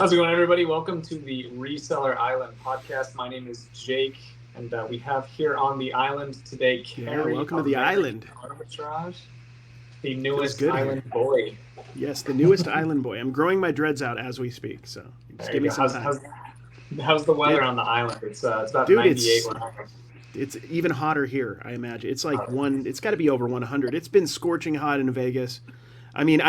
How's it going, everybody? Welcome to the Reseller Island podcast. My name is Jake, and we have here on the island today Yeah, Carrie welcome to the American island. Arbitrage, the Feels newest good here. island boy. Yes, the newest island boy. I'm growing my dreads out as we speak, so just There give you me go. some How's, time. how's, how's the weather Dude, on the island? It's about dude, 98 it's where I am. it's even hotter here, I imagine. It's like Uh, it's got to be over 100. It's been scorching hot in Vegas. I mean,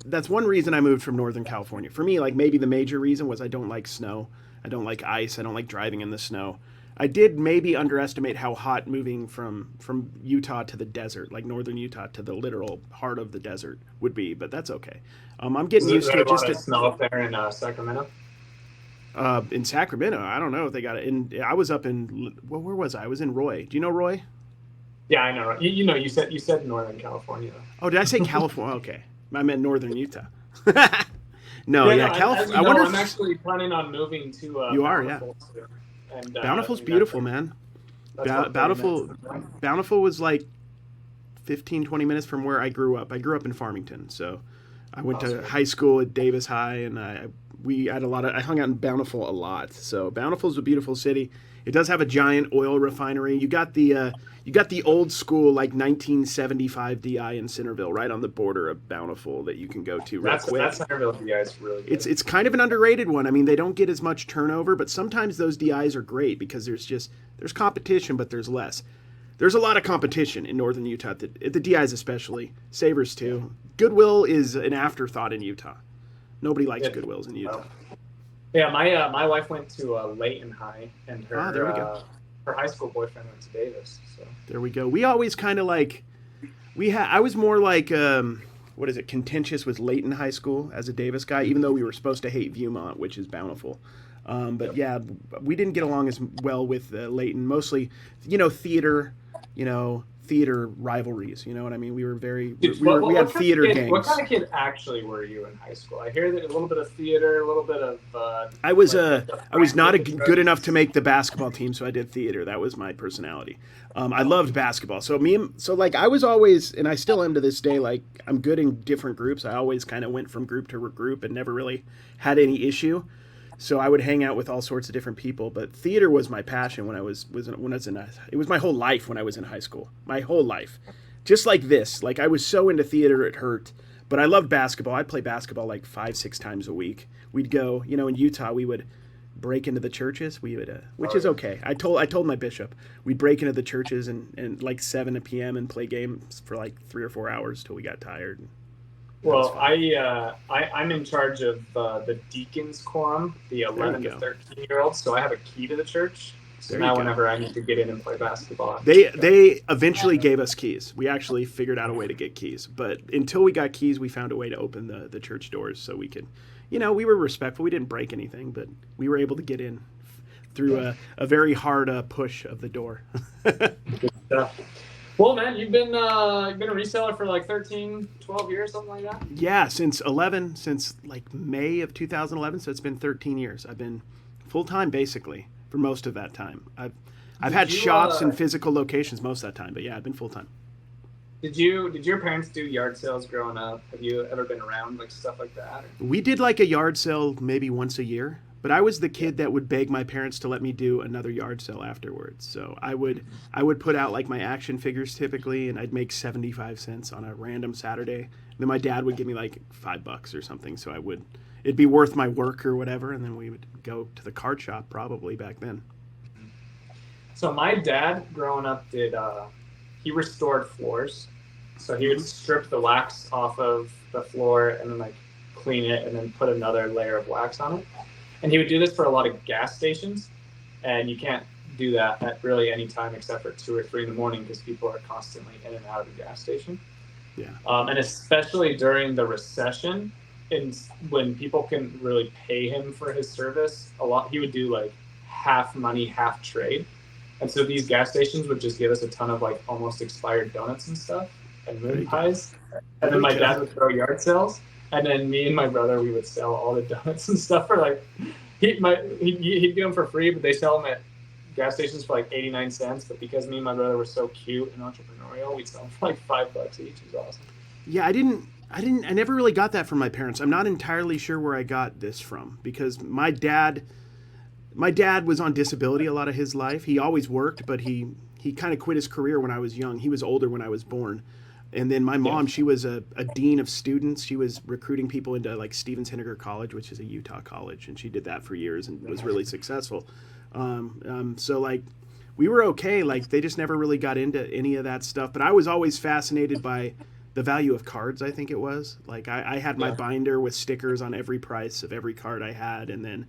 that's one reason I moved from Northern California. For me, like maybe the major reason was I don't like snow. I don't like ice. I don't like driving in the snow. I did maybe underestimate how hot moving from Utah to the desert, like northern Utah to the literal heart of the desert would be, but that's okay. I'm getting is used to there it. a lot Just of snow up there in Sacramento? in Sacramento, I don't know if they got it. I was up in where was I? I was in Roy. Do you know Roy? Yeah, I know. You said Northern California. Oh, did I say California? Okay, I meant northern Utah. No, Yeah, no. yeah, As you I know, wonder I'm if actually planning on moving to you are. Yeah, Bountiful soon, and Bountiful's that's beautiful, man. about 30 minutes. Bountiful, Bountiful was like 15, 20 minutes from where I grew up. I grew up in Farmington, so I went Oh, to sweet. high school at Davis High, and we had I hung out in Bountiful a lot. So Bountiful's a beautiful city. It does have a giant oil refinery. You got the old school like 1975 DI in Centerville, right on the border of Bountiful that you can go to real That's quick. Centerville DI is really good. It's kind of an underrated one. I mean, they don't get as much turnover, but sometimes those DIs are great because there's competition, but there's less. There's a lot of competition in northern Utah, the DIs especially. Savers Yeah. too. Goodwill is an afterthought in Utah. Nobody likes Yeah. Goodwills in Utah. Oh. Yeah, my wife went to Layton High, and Ah, there we go. her high school boyfriend went to Davis. So There we go. We always kind of like I was more like what is it? Contentious with Layton High School as a Davis guy, even though we were supposed to hate Viewmont, which is Bountiful. But yep. yeah, we didn't get along as well with Layton. Mostly, theater, theater rivalries. You know what I mean? We were very Dude, we had theater what kind gangs. of kid actually were you in high school? I hear that a little bit of theater, a little bit of the I was not good enough to Franklin. make the basketball team, so I did theater. That was my personality. I loved basketball, so like I was always, and I still am to this day. Like I'm good in different groups. I always kind of went from group to group and never really had any issue. So I would hang out with all sorts of different people. But theater was my passion when I was in it was my whole life when I was in high school. My whole life, just like this. Like I was so into theater it hurt. But I loved basketball. I'd play basketball like 5, 6 times a week. We'd go, in Utah, we would break into the churches. We would, which Oh is yeah. okay. I told my bishop we'd break into the churches and like 7 p.m. and play games for like 3 or 4 hours till we got tired. That was Well, fun. I'm in charge of the deacons quorum, the There you 11 to go. 13-year-olds. So I have a key to the church. So There you now go. whenever I need to get in and play basketball, I have to They just go. they eventually gave us keys. We actually figured out a way to get keys, but until we got keys, we found a way to open the church doors so we could, we were respectful. We didn't break anything, but we were able to get in through a very hard push of the door. Yeah. Well, man, you've been a reseller for like 13, 12 years, something like that. Yeah, since like May of 2011, so it's been 13 years. I've been full time basically for most of that time. I've Did had you shops and physical locations most of that time, but yeah, I've been full time. did your parents do yard sales growing up? Have you ever been around like stuff like that? Or? We did like a yard sale maybe once a year, but I was the Yeah. kid that would beg my parents to let me do another yard sale afterwards. So I would put out like my action figures typically, and I'd make 75 cents on a random Saturday. Then my dad would give me like $5 or something, so it'd be worth my work or whatever, and then we would go to the card shop probably back then. So my dad, growing up, he restored floors. So he would Hmm. strip the wax off of the floor and then like clean it and then put another layer of wax on it. And he would do this for a lot of gas stations. And you can't do that at really any time except for 2 or 3 in the morning because people are constantly in and out of the gas station. Yeah. And especially during the recession, and when people can really pay him for his service, he would do like half money, half trade. And so these gas stations would just give us a ton of like almost expired donuts and stuff and There moon you go. pies. And There then we my go. dad would throw yard sales. And then me and my brother, we would sell all the donuts and stuff for like, he'd do them for free, but they sell them at gas stations for like 89 cents. But because me and my brother were so cute and entrepreneurial, we'd sell them for like $5 each. It was awesome. Yeah, I never really got that from my parents. I'm not entirely sure where I got this from because my dad was on disability a lot of his life. He always worked, but he kind of quit his career when I was young. He was older when I was born. And then my Yeah. mom, she was a dean of students. She was recruiting people into like Stevens Henniger College, which is a Utah college, and she did that for years and was really successful. So like we were okay. Like they just never really got into any of that stuff. But I was always fascinated by the value of cards. I think it was like I had my Yeah. binder with stickers on every price of every card I had, and then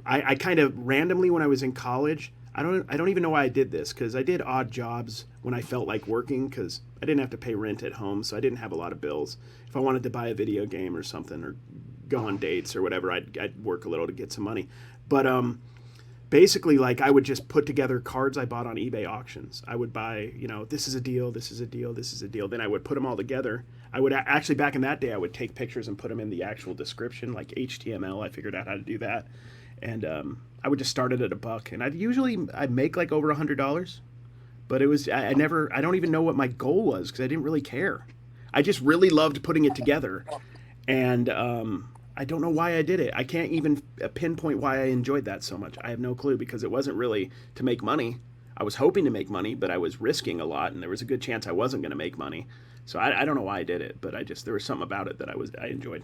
I kind of randomly when I was in college. I don't even know why I did this because I did odd jobs when I felt like working because I didn't have to pay rent at home, so I didn't have a lot of bills. If I wanted to buy a video game or something or go on dates or whatever, I'd work a little to get some money. But basically, like I would just put together cards I bought on eBay auctions. I would buy, this is a deal, this is a deal, this is a deal. Then I would put them all together. I would actually back in that day, I would take pictures and put them in the actual description, like HTML. I figured out how to do that, and I would just start it at $1, and I'd make like over $100. But it was I never I don't even know what my goal was because I didn't really care. I just really loved putting it together, and I don't know why I did it. I can't even pinpoint why I enjoyed that so much. I have no clue because it wasn't really to make money. I was hoping to make money, but I was risking a lot, and there was a good chance I wasn't going to make money. So I don't know why I did it, but there was something about it that I enjoyed.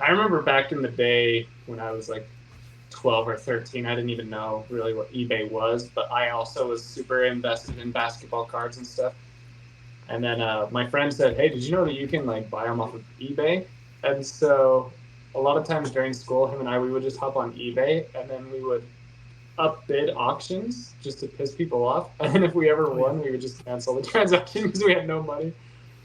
I remember back in the day when I was like 12 or 13, I didn't even know really what eBay was, but I also was super invested in basketball cards and stuff. And then my friend said, "Hey, did you know that you can like buy them off of eBay?" And so a lot of times during school, him and I, we would just hop on eBay and then we would upbid auctions just to piss people off. And then if we ever won, we would just cancel the transaction because we had no money.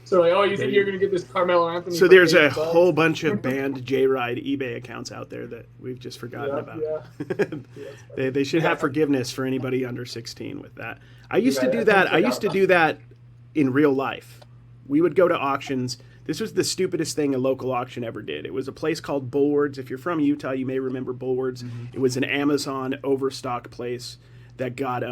So like, oh, you think you're gonna get this Carmelo Anthony? So for there's a $8? whole bunch of banned J-Ride eBay accounts out there that we've just forgotten about. Yeah. They should have forgiveness for anybody under 16 with that. I used to do I that. think I used to do that in real life. We would go to auctions. This was the stupidest thing a local auction ever did. It was a place called Bulwards. If you're from Utah, you may remember Bulwards. Mm-hmm. It was an Amazon overstock place that got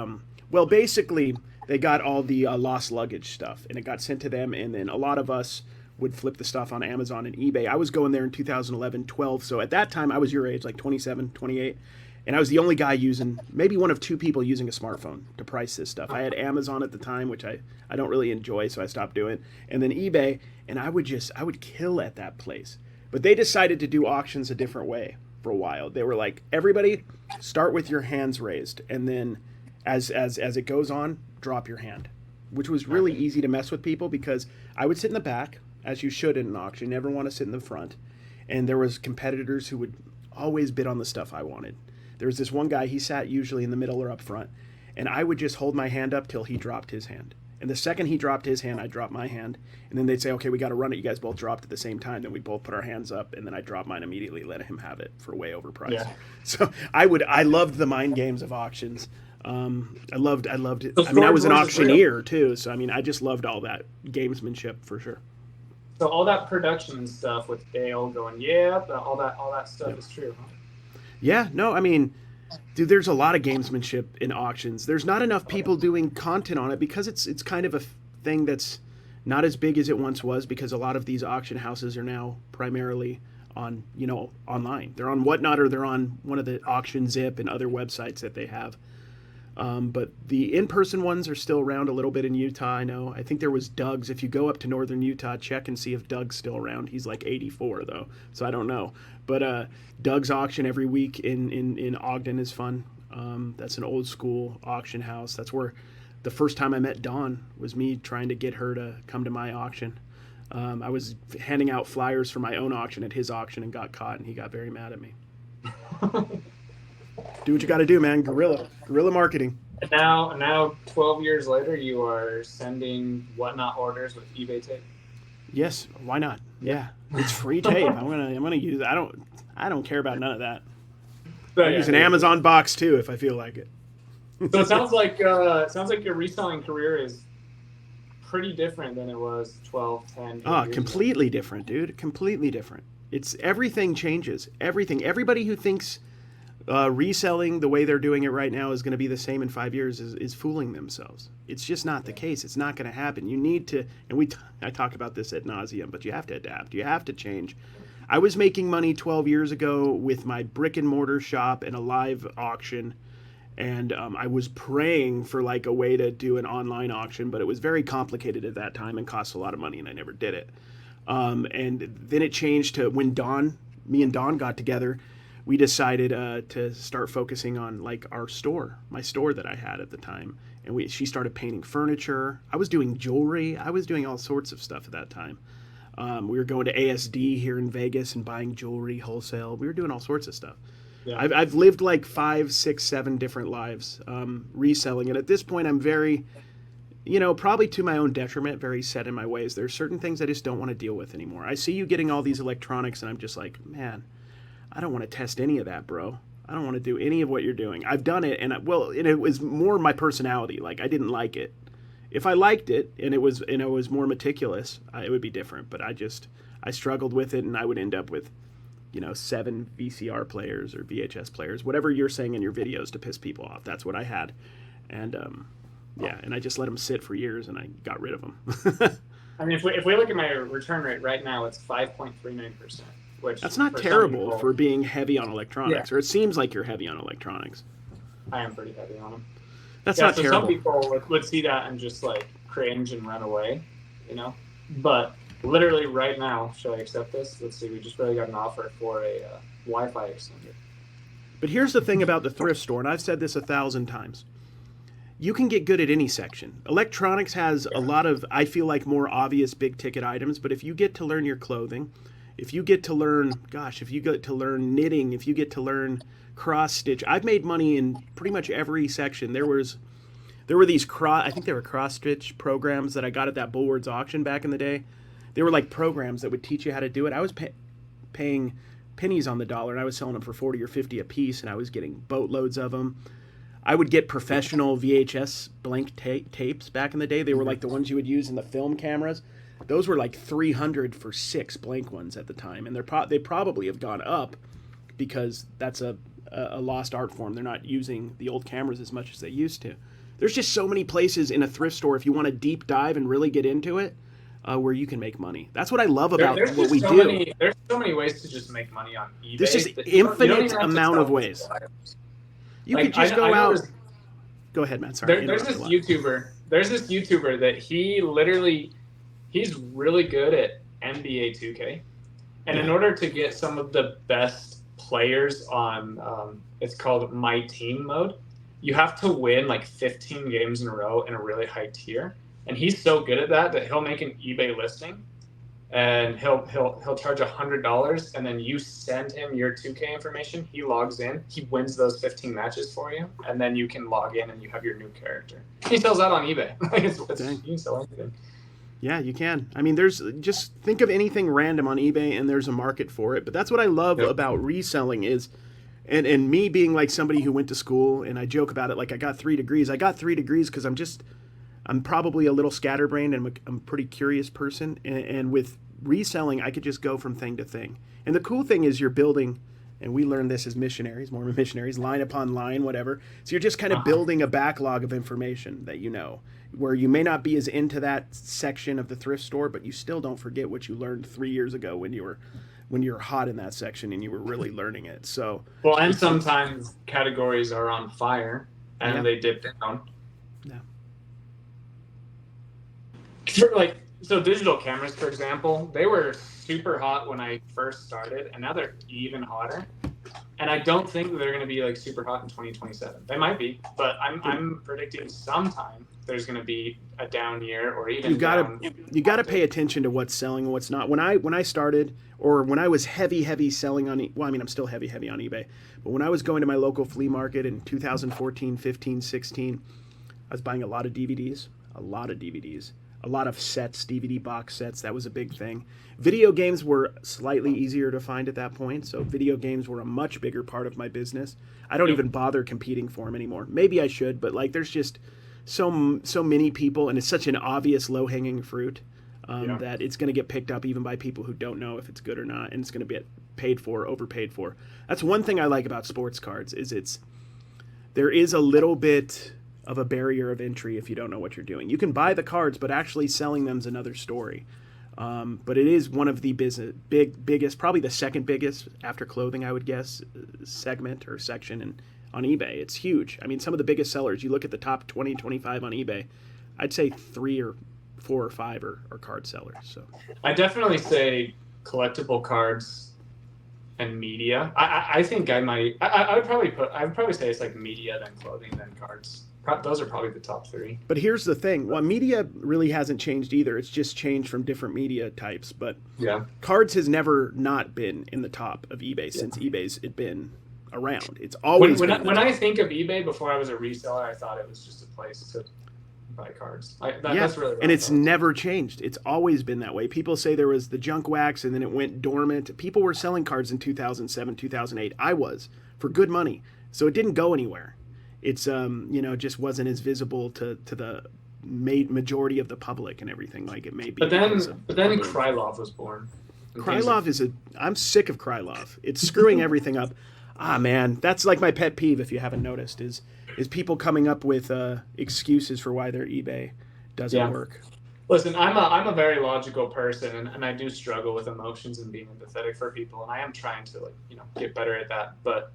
basically they got all the lost luggage stuff, and it got sent to them, and then a lot of us would flip the stuff on Amazon and eBay. I was going there in 2011, 12, so at that time I was your age, like 27, 28, and I was the only guy using, maybe one of two people using a smartphone to price this stuff. I had Amazon at the time, which I don't really enjoy, so I stopped doing, and then eBay, and I would kill at that place. But they decided to do auctions a different way for a while. They were like, everybody start with your hands raised, and then as it goes on, drop your hand, which was really easy to mess with people because I would sit in the back, as you should in an auction. You never want to sit in the front. And there was competitors who would always bid on the stuff I wanted. There was this one guy, he sat usually in the middle or up front, and I would just hold my hand up till he dropped his hand. And the second he dropped his hand, I dropped my hand. And then they'd say, okay, we got to run it. You guys both dropped at the same time. Then we both put our hands up, and then I dropped mine immediately, let him have it for way overpriced. Yeah. So I loved the mind games of auctions. I loved it. I mean, I was an auctioneer too, so I mean, I just loved all that gamesmanship for sure. So all that production stuff with Dale going, yeah, all that stuff is true. Huh? Yeah, no, I mean, dude, there's a lot of gamesmanship in auctions. There's not enough people doing content on it because it's kind of a thing that's not as big as it once was because a lot of these auction houses are now primarily on, online. They're on Whatnot or they're on one of the Auction Zip and other websites that they have. But the in-person ones are still around a little bit in Utah, I know. I think there was Doug's. If you go up to northern Utah, check and see if Doug's still around. He's like 84, though, so I don't know. But Doug's auction every week in Ogden is fun. That's an old-school auction house. That's where the first time I met Dawn was me trying to get her to come to my auction. I was handing out flyers for my own auction at his auction and got caught, and he got very mad at me. Do what you got to do, man. Guerrilla marketing. And now, 12 years later, you are sending Whatnot orders with eBay tape. Yes, why not? Yeah, it's free tape. I'm gonna use it. I don't care about none of that. I use an Amazon box too if I feel like it. So it sounds like your reselling career is pretty different than it was 12, 10. Completely different, dude. Completely different. It's everything changes. Everything. Everybody who thinks reselling the way they're doing it right now is going to be the same in 5 years is fooling themselves. It's just not the case. It's not going to happen. You need to, and I talk about this ad nauseum, but you have to adapt. You have to change. I was making money 12 years ago with my brick and mortar shop and a live auction, and I was praying for like a way to do an online auction, but it was very complicated at that time and cost a lot of money, and I never did it. And then it changed to when me and Dawn got together. We decided to start focusing on like my store that I had at the time, and she started painting furniture. I was doing jewelry. I was doing all sorts of stuff at that time. We were going to ASD here in Vegas and buying jewelry wholesale. We were doing all sorts of stuff. Yeah. I've lived like 5, 6, 7 different lives reselling, and at this point, I'm very, probably to my own detriment, very set in my ways. There's certain things I just don't want to deal with anymore. I see you getting all these electronics, and I'm just like, man, I don't want to test any of that, bro. I don't want to do any of what you're doing. I've done it, and it was more my personality. Like, I didn't like it. If I liked it and it was more meticulous, it would be different. But I struggled with it, and I would end up with, 7 VCR players or VHS players, whatever you're saying in your videos to piss people off. That's what I had, and and I just let them sit for years, and I got rid of them. I mean, if we look at my return rate right now, it's 5.39%. Which that's not terrible for being heavy on electronics, or it seems like you're heavy on electronics. I am pretty heavy on them. That's not terrible. Some people would see that and just like cringe and run away, But literally right now, shall I accept this? Let's see. We just really got an offer for a Wi-Fi extender. But here's the thing about the thrift store, and I've said this 1,000 times. You can get good at any section. Electronics has a lot of, I feel like, more obvious big ticket items, but if you get to learn your clothing, if you get to learn knitting, if you get to learn cross stitch, I've made money in pretty much every section. There were these I think they were cross stitch programs that I got at that Bulwards auction back in the day. They were like programs that would teach you how to do it. I was paying pennies on the dollar, and I was selling them for 40 or 50 a piece, and I was getting boatloads of them. I would get professional VHS blank tapes back in the day. They were like the ones you would use in the film cameras. Those were like $300 for 6 blank ones at the time, and they probably have gone up because that's a lost art form. They're not using the old cameras as much as they used to. There's just so many places in a thrift store, if you want to deep dive and really get into it, where you can make money. That's what I love about what we do. There's so many ways to just make money on eBay. There's just infinite amount of ways. You could just go out. Go ahead, Matt. Sorry. There's this YouTuber that he's really good at NBA 2K. And in order to get some of the best players on, it's called My Team mode, you have to win like 15 games in a row in a really high tier. And he's so good at that he'll make an eBay listing and he'll charge $100, and then you send him your 2K information. He logs in, he wins those 15 matches for you, and then you can log in and you have your new character. He sells that on eBay. You can sell anything. Yeah, you can. I mean, just think of anything random on eBay, and there's a market for it. But that's what I love about reselling is, and me being like somebody who went to school, and I joke about it like I got 3 degrees. I got 3 degrees because I'm probably a little scatterbrained, and I'm a pretty curious person. And with reselling, I could just go from thing to thing. And the cool thing is you're building, and we learned this as missionaries, Mormon missionaries, line upon line, whatever. So you're just kind of building a backlog of information that where you may not be as into that section of the thrift store, but you still don't forget what you learned 3 years ago when you were hot in that section and you were really learning it. So and sometimes categories are on fire and they dip down. Yeah. So digital cameras, for example, they were super hot when I first started, and now they're even hotter. And I don't think they're going to be like super hot in 2027. They might be, but I'm predicting sometime there's going to be a down year or even you gotta pay attention to what's selling and what's not. When I started, or when I was heavy selling on, I'm still heavy on eBay, but when I was going to my local flea market in 2014, 15, 16, I was buying a lot of DVDs, a lot of sets, DVD box sets. That was a big thing. Video games were slightly easier to find at that point, so video games were a much bigger part of my business. I don't even bother competing for them anymore. Maybe I should, but like there's just so many people, and it's such an obvious low-hanging fruit that it's going to get picked up even by people who don't know if it's good or not, and it's going to paid for, overpaid for. That's one thing I like about sports cards is there is a little bit of a barrier of entry if you don't know what you're doing. You can buy the cards, but actually selling them is another story. But it is one of the biggest, probably the second biggest after clothing, I would guess, segment or section on eBay. It's huge. I mean, some of the biggest sellers, you look at the top 20, 25 on eBay, I'd say 3 or 4 or 5 are card sellers. So I definitely say collectible cards and media. I think I might. I would probably say it's like media, then clothing, then cards. Those are probably the top 3. But here's the thing. Well, media really hasn't changed either. It's just changed from different media types. But yeah, cards has never not been in the top of eBay since eBay's been around. It's always when I think of eBay before I was a reseller, I thought it was just a place to buy cards. That's really and it's never changed. It's always been that way. People say there was the junk wax and then it went dormant. People were selling cards in 2007, 2008. I was, for good money. So it didn't go anywhere. It's just wasn't as visible to the majority of the public and everything like it may be. But then Krylov was born. Krylov I'm sick of Krylov. It's screwing everything up. Ah, man, that's like my pet peeve, if you haven't noticed, is people coming up with excuses for why their eBay doesn't work. Listen, I'm a very logical person, and I do struggle with emotions and being empathetic for people, and I am trying to get better at that. But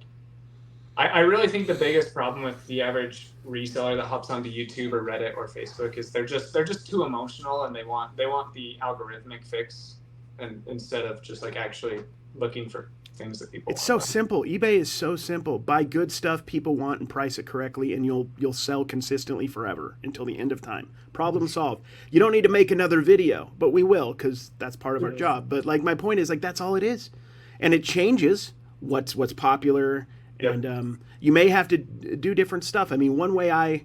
I really think the biggest problem with the average reseller that hops onto YouTube or Reddit or Facebook is they're just too emotional, and they want the algorithmic fix, and instead of just actually looking for things that people want. So simple. eBay is so simple. Buy good stuff people want and price it correctly, and you'll sell consistently forever until the end of time. Problem solved. You don't need to make another video, but we will, because that's part of our job. But my point is that's all it is, and it changes what's popular. Yep. And you may have to do different stuff. I mean, one way I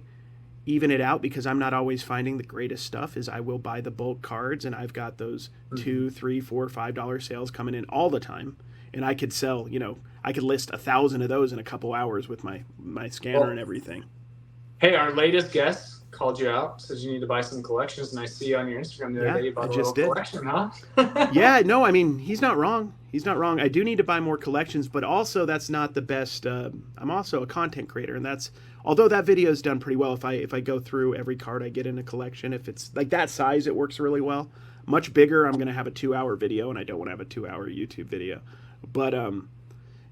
even it out, because I'm not always finding the greatest stuff, is I will buy the bulk cards, and I've got those $2, $3, $4, $5 sales coming in all the time, and I could sell. I could list 1,000 of those in a couple hours with my scanner and everything. Hey, our latest guest called you out, says you need to buy some collections, and I see on your Instagram the other day you bought a little collection, huh? Yeah, no, I mean, he's not wrong. He's not wrong. I do need to buy more collections, but also that's not the best. I'm also a content creator, and although that video is done pretty well. If I go through every card I get in a collection, if it's like that size, it works really well. Much bigger, I'm going to have a 2-hour video, and I don't want to have a 2-hour YouTube video. But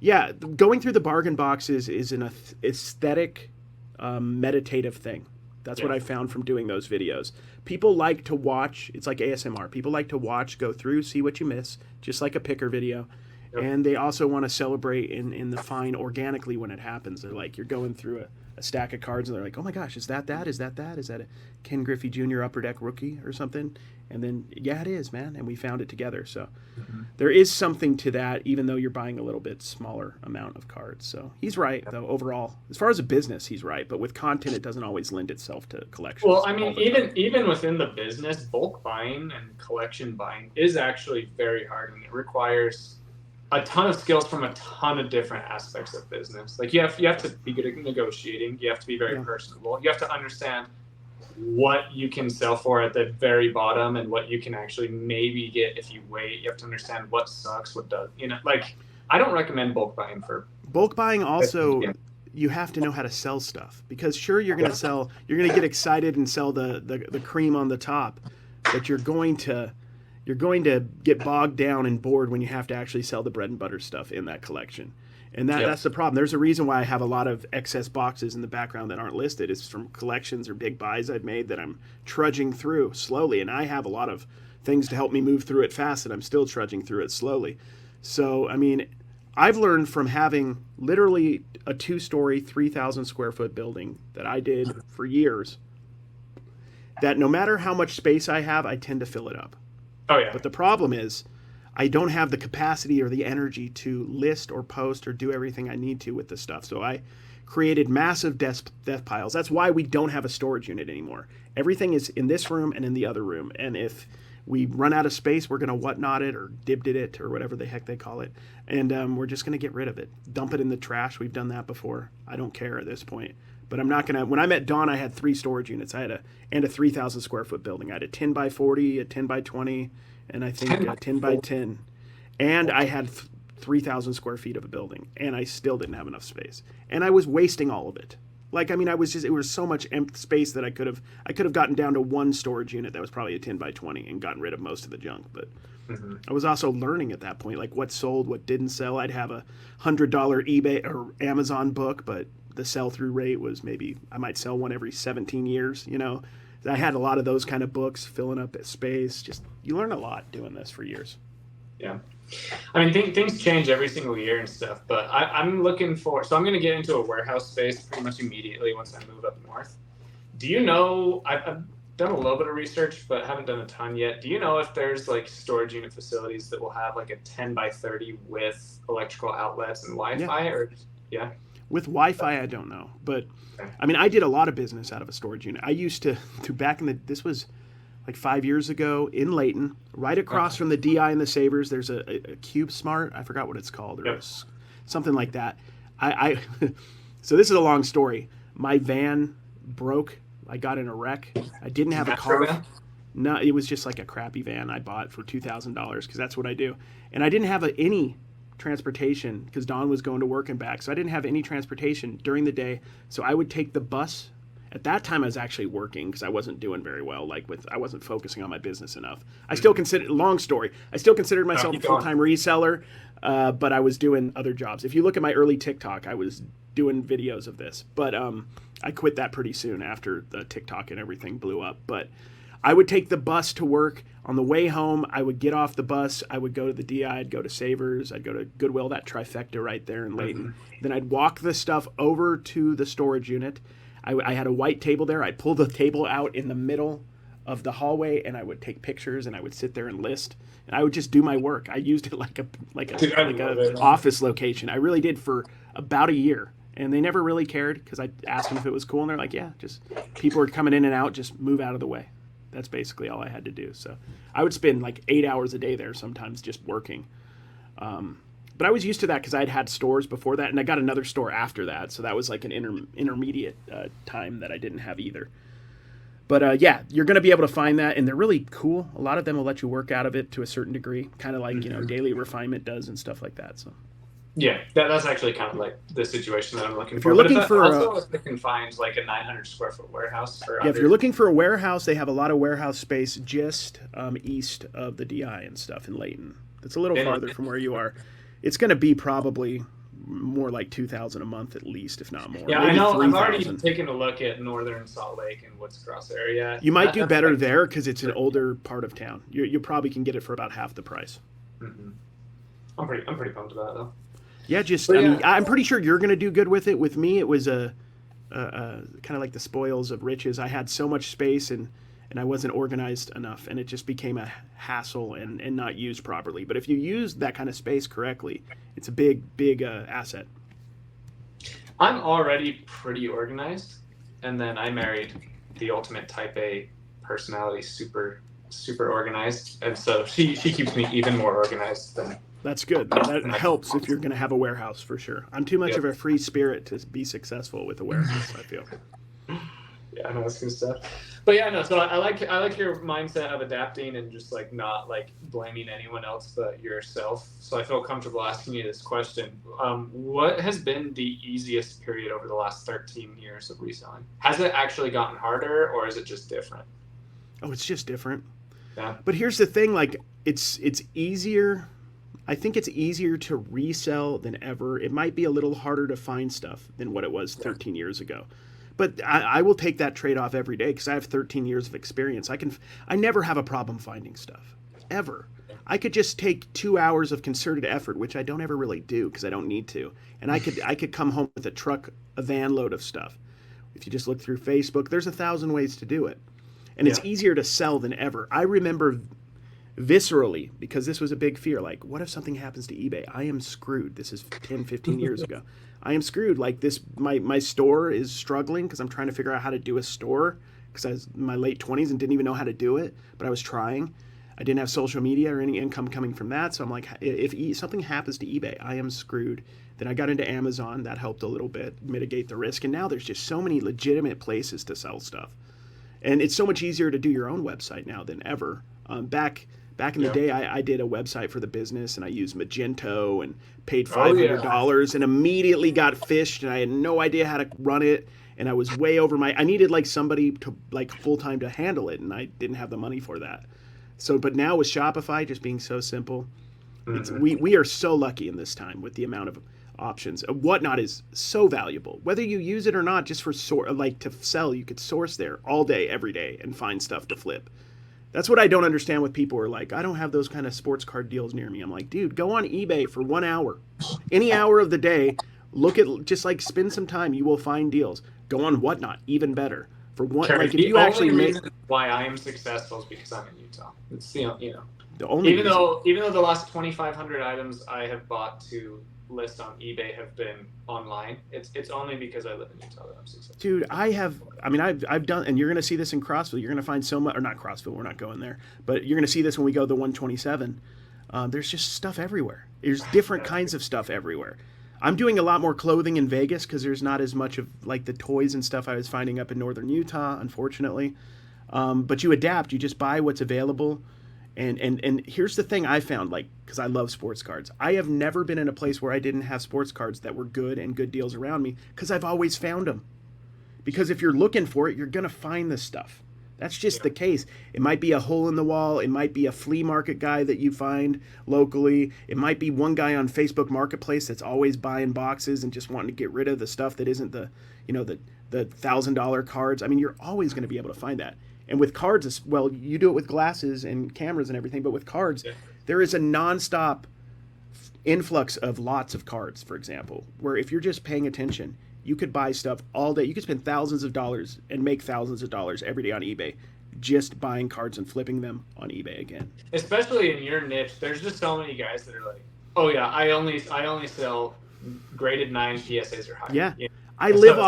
yeah, going through the bargain boxes is an aesthetic, meditative thing. That's what I found from doing those videos. People like to watch. It's like ASMR. People like to watch, go through, see what you miss, just like a picker video. Yep. And they also want to celebrate in the fine organically when it happens. They're like, you're going through a stack of cards, and they're like, oh my gosh, is that? Is that a Ken Griffey Jr. Upper Deck rookie or something? And then, yeah, it is, man. And we found it together. So there is something to that, even though you're buying a little bit smaller amount of cards. So he's right, though, overall. As far as a business, he's right. But with content, it doesn't always lend itself to collections. Well, I mean, even within the business, bulk buying and collection buying is actually very hard, and it requires a ton of skills from a ton of different aspects of business. Like you have to be good at negotiating. You have to be very personable. You have to understand what you can sell for at the very bottom and what you can actually maybe get if you wait. You have to understand what sucks, what does. I don't recommend bulk buying for bulk buying. Also, you have to know how to sell stuff, because sure, you're going to get excited and sell the cream on the top, but you're going to get bogged down and bored when you have to actually sell the bread and butter stuff in that collection. And that's the problem. There's a reason why I have a lot of excess boxes in the background that aren't listed. It's from collections or big buys I've made that I'm trudging through slowly. And I have a lot of things to help me move through it fast, and I'm still trudging through it slowly. So, I mean, I've learned from having literally a 2-story, 3,000 square foot building that I did for years, that no matter how much space I have, I tend to fill it up. Oh, yeah. But the problem is, I don't have the capacity or the energy to list or post or do everything I need to with this stuff. So I created massive death piles. That's why we don't have a storage unit anymore. Everything is in this room and in the other room. And if we run out of space, we're going to whatnot it or dibbed it or whatever the heck they call it. And we're just going to get rid of it. Dump it in the trash. We've done that before. I don't care at this point. But I'm not going to. When I met Dawn, I had 3 storage units. I had a 3,000 square foot building. I had a 10 by 40, a 10 by 20, and I think a 10 by 10. And I had 3,000 square feet of a building, and I still didn't have enough space, and I was wasting all of it. Like, I mean, it was so much empty space that I could have gotten down to one storage unit that was probably a 10 by 20 and gotten rid of most of the junk. But I was also learning at that point, like what sold, what didn't sell. I'd have $100 eBay or Amazon book, but the sell through rate was maybe I might sell one every 17 years. You know, I had a lot of those kind of books filling up space. Just you learn a lot doing this for years. Yeah. I mean, things change every single year and stuff, but I'm looking for, so I'm going to get into a warehouse space pretty much immediately once I move up north. Do you know, I've done a little bit of research, but haven't done a ton yet. Do you know if there's like storage unit facilities that will have like a 10 by 30 with electrical outlets and Wi-Fi or, yeah? With Wi-Fi, I don't know, but Okay. I mean, I did a lot of business out of a storage unit. I used to back in this was like 5 years ago in Layton, right across from the DI and the Savers. There's a Cube Smart. I forgot what it's called, or something like that. I so this is a long story. My van broke. I got in a wreck. I didn't have a car. No, it was just like a crappy van I bought for $2,000 because that's what I do. And I didn't have any transportation because Dawn was going to work and back. So I didn't have any transportation during the day. So I would take the bus. At that time, I was actually working because I wasn't doing very well. I wasn't focusing on my business enough. I still considered, long story, I still considered myself a full-time reseller, but I was doing other jobs. If you look at my early TikTok, I was doing videos of this, but I quit that pretty soon after the TikTok and everything blew up. But I would take the bus to work. On the way home, I would get off the bus. I would go to the DI. I'd go to Savers. I'd go to Goodwill, that trifecta right there in Layton. Then I'd walk the stuff over to the storage unit. I had a white table there. I'd pull the table out in the middle of the hallway, and I would take pictures, and I would sit there and list. And I would just do my work. I used it like a office location. I really did for about a year, and they never really cared because I asked them if it was cool, and they're like, "Yeah, just people are coming in and out. Just move out of the way." That's basically all I had to do. So I would spend like 8 hours a day there sometimes just working. But I was used to that because I'd had stores before that, and I got another store after that. So that was like an intermediate time that I didn't have either. But yeah, you're going to be able to find that, and they're really cool. A lot of them will let you work out of it to a certain degree, kind of like Daily Refinement does and stuff like that. So yeah, that's actually kind of like the situation that I'm looking for. You're looking for also if I can find like a 900 square foot warehouse. If you're looking for a warehouse, they have a lot of warehouse space just east of the DI and stuff in Layton. That's a little farther from where you are. It's going to be probably more like $2,000 a month at least, if not more. Yeah, maybe I know. 3,000. I've already taken a look at northern Salt Lake and Woods Cross area. You might do better there because it's an older part of town. You probably can get it for about half the price. Mm-hmm. I'm pretty pumped about it though. Yeah, mean, I'm pretty sure you're going to do good with it. With me, it was a kind of like the spoils of riches. I had so much space and I wasn't organized enough, and it just became a hassle and not used properly. But if you use that kind of space correctly, it's a big asset. I'm already pretty organized, and then I married the ultimate type A personality, super organized, and so she keeps me even more organized than. That's good. That helps if you're going to have a warehouse for sure. I'm too much of a free spirit to be successful with a warehouse, I feel. Yeah, I know, that's good stuff. But yeah, no, so I like your mindset of adapting and just like not like blaming anyone else but yourself. So I feel comfortable asking you this question. What has been the easiest period over the last 13 years of reselling? Has it actually gotten harder, or is it just different? Oh, it's just different. Yeah. But here's the thing, like it's easier. I think it's easier to resell than ever. It might be a little harder to find stuff than what it was 13 years ago. But I will take that trade-off every day because I have 13 years of experience. I never have a problem finding stuff, ever. I could just take 2 hours of concerted effort, which I don't ever really do because I don't need to. And I could come home with a van load of stuff. If you just look through Facebook, there's 1,000 ways to do it. And it's easier to sell than ever. I remember viscerally, because this was a big fear, like, what if something happens to eBay? I am screwed. This is 10, 15 years ago. I am screwed. Like this, my store is struggling because I'm trying to figure out how to do a store because I was in my late 20s and didn't even know how to do it, but I was trying. I didn't have social media or any income coming from that. So I'm like, if something happens to eBay, I am screwed. Then I got into Amazon. That helped a little bit mitigate the risk. And now there's just so many legitimate places to sell stuff. And it's so much easier to do your own website now than ever. Back Back in the Yeah. day, I did a website for the business and I used Magento and paid Oh yeah. $500 and immediately got phished and I had no idea how to run it and I was way over I needed like somebody to like full time to handle it and I didn't have the money for that. So, but now with Shopify just being so simple, it's Hmm. we are so lucky in this time with the amount of options. Whatnot is so valuable. Whether you use it or not, just for like to sell, you could source there all day, every day, and find stuff to flip. That's what I don't understand with people who are like, I don't have those kind of sports card deals near me. I'm like, dude, go on eBay for 1 hour, any hour of the day. Look at just like spend some time. You will find deals. Go on Whatnot, even better. For one, Kerry, like if the you actually only make reason why I am successful is because I'm in Utah. It's the only reason. even though the last 2,500 items I have bought to list on eBay have been online, it's only because I live in Utah that I'm successful. Dude, I've done, and you're gonna see this in CrossFit. You're gonna find so much, or not CrossFit. We're not going there, but you're gonna see this when we go to the 127. There's just stuff everywhere. There's different kinds of stuff everywhere. I'm doing a lot more clothing in Vegas because there's not as much of like the toys and stuff I was finding up in northern Utah, unfortunately. But you adapt. You just buy what's available. And here's the thing I found, like, because I love sports cards. I have never been in a place where I didn't have sports cards that were good and good deals around me because I've always found them. Because if you're looking for it, you're going to find this stuff. That's just the case. It might be a hole in the wall. It might be a flea market guy that you find locally. It might be one guy on Facebook Marketplace that's always buying boxes and just wanting to get rid of the stuff that isn't the $1,000 cards. I mean, you're always going to be able to find that. And with cards, well, you do it with glasses and cameras and everything, but with cards, there is a nonstop influx of lots of cards, for example, where if you're just paying attention, you could buy stuff all day. You could spend thousands of dollars and make thousands of dollars every day on eBay just buying cards and flipping them on eBay again. Especially in your niche, there's just so many guys that are like, oh yeah, I only sell graded 9 PSAs or higher. Yeah. You I live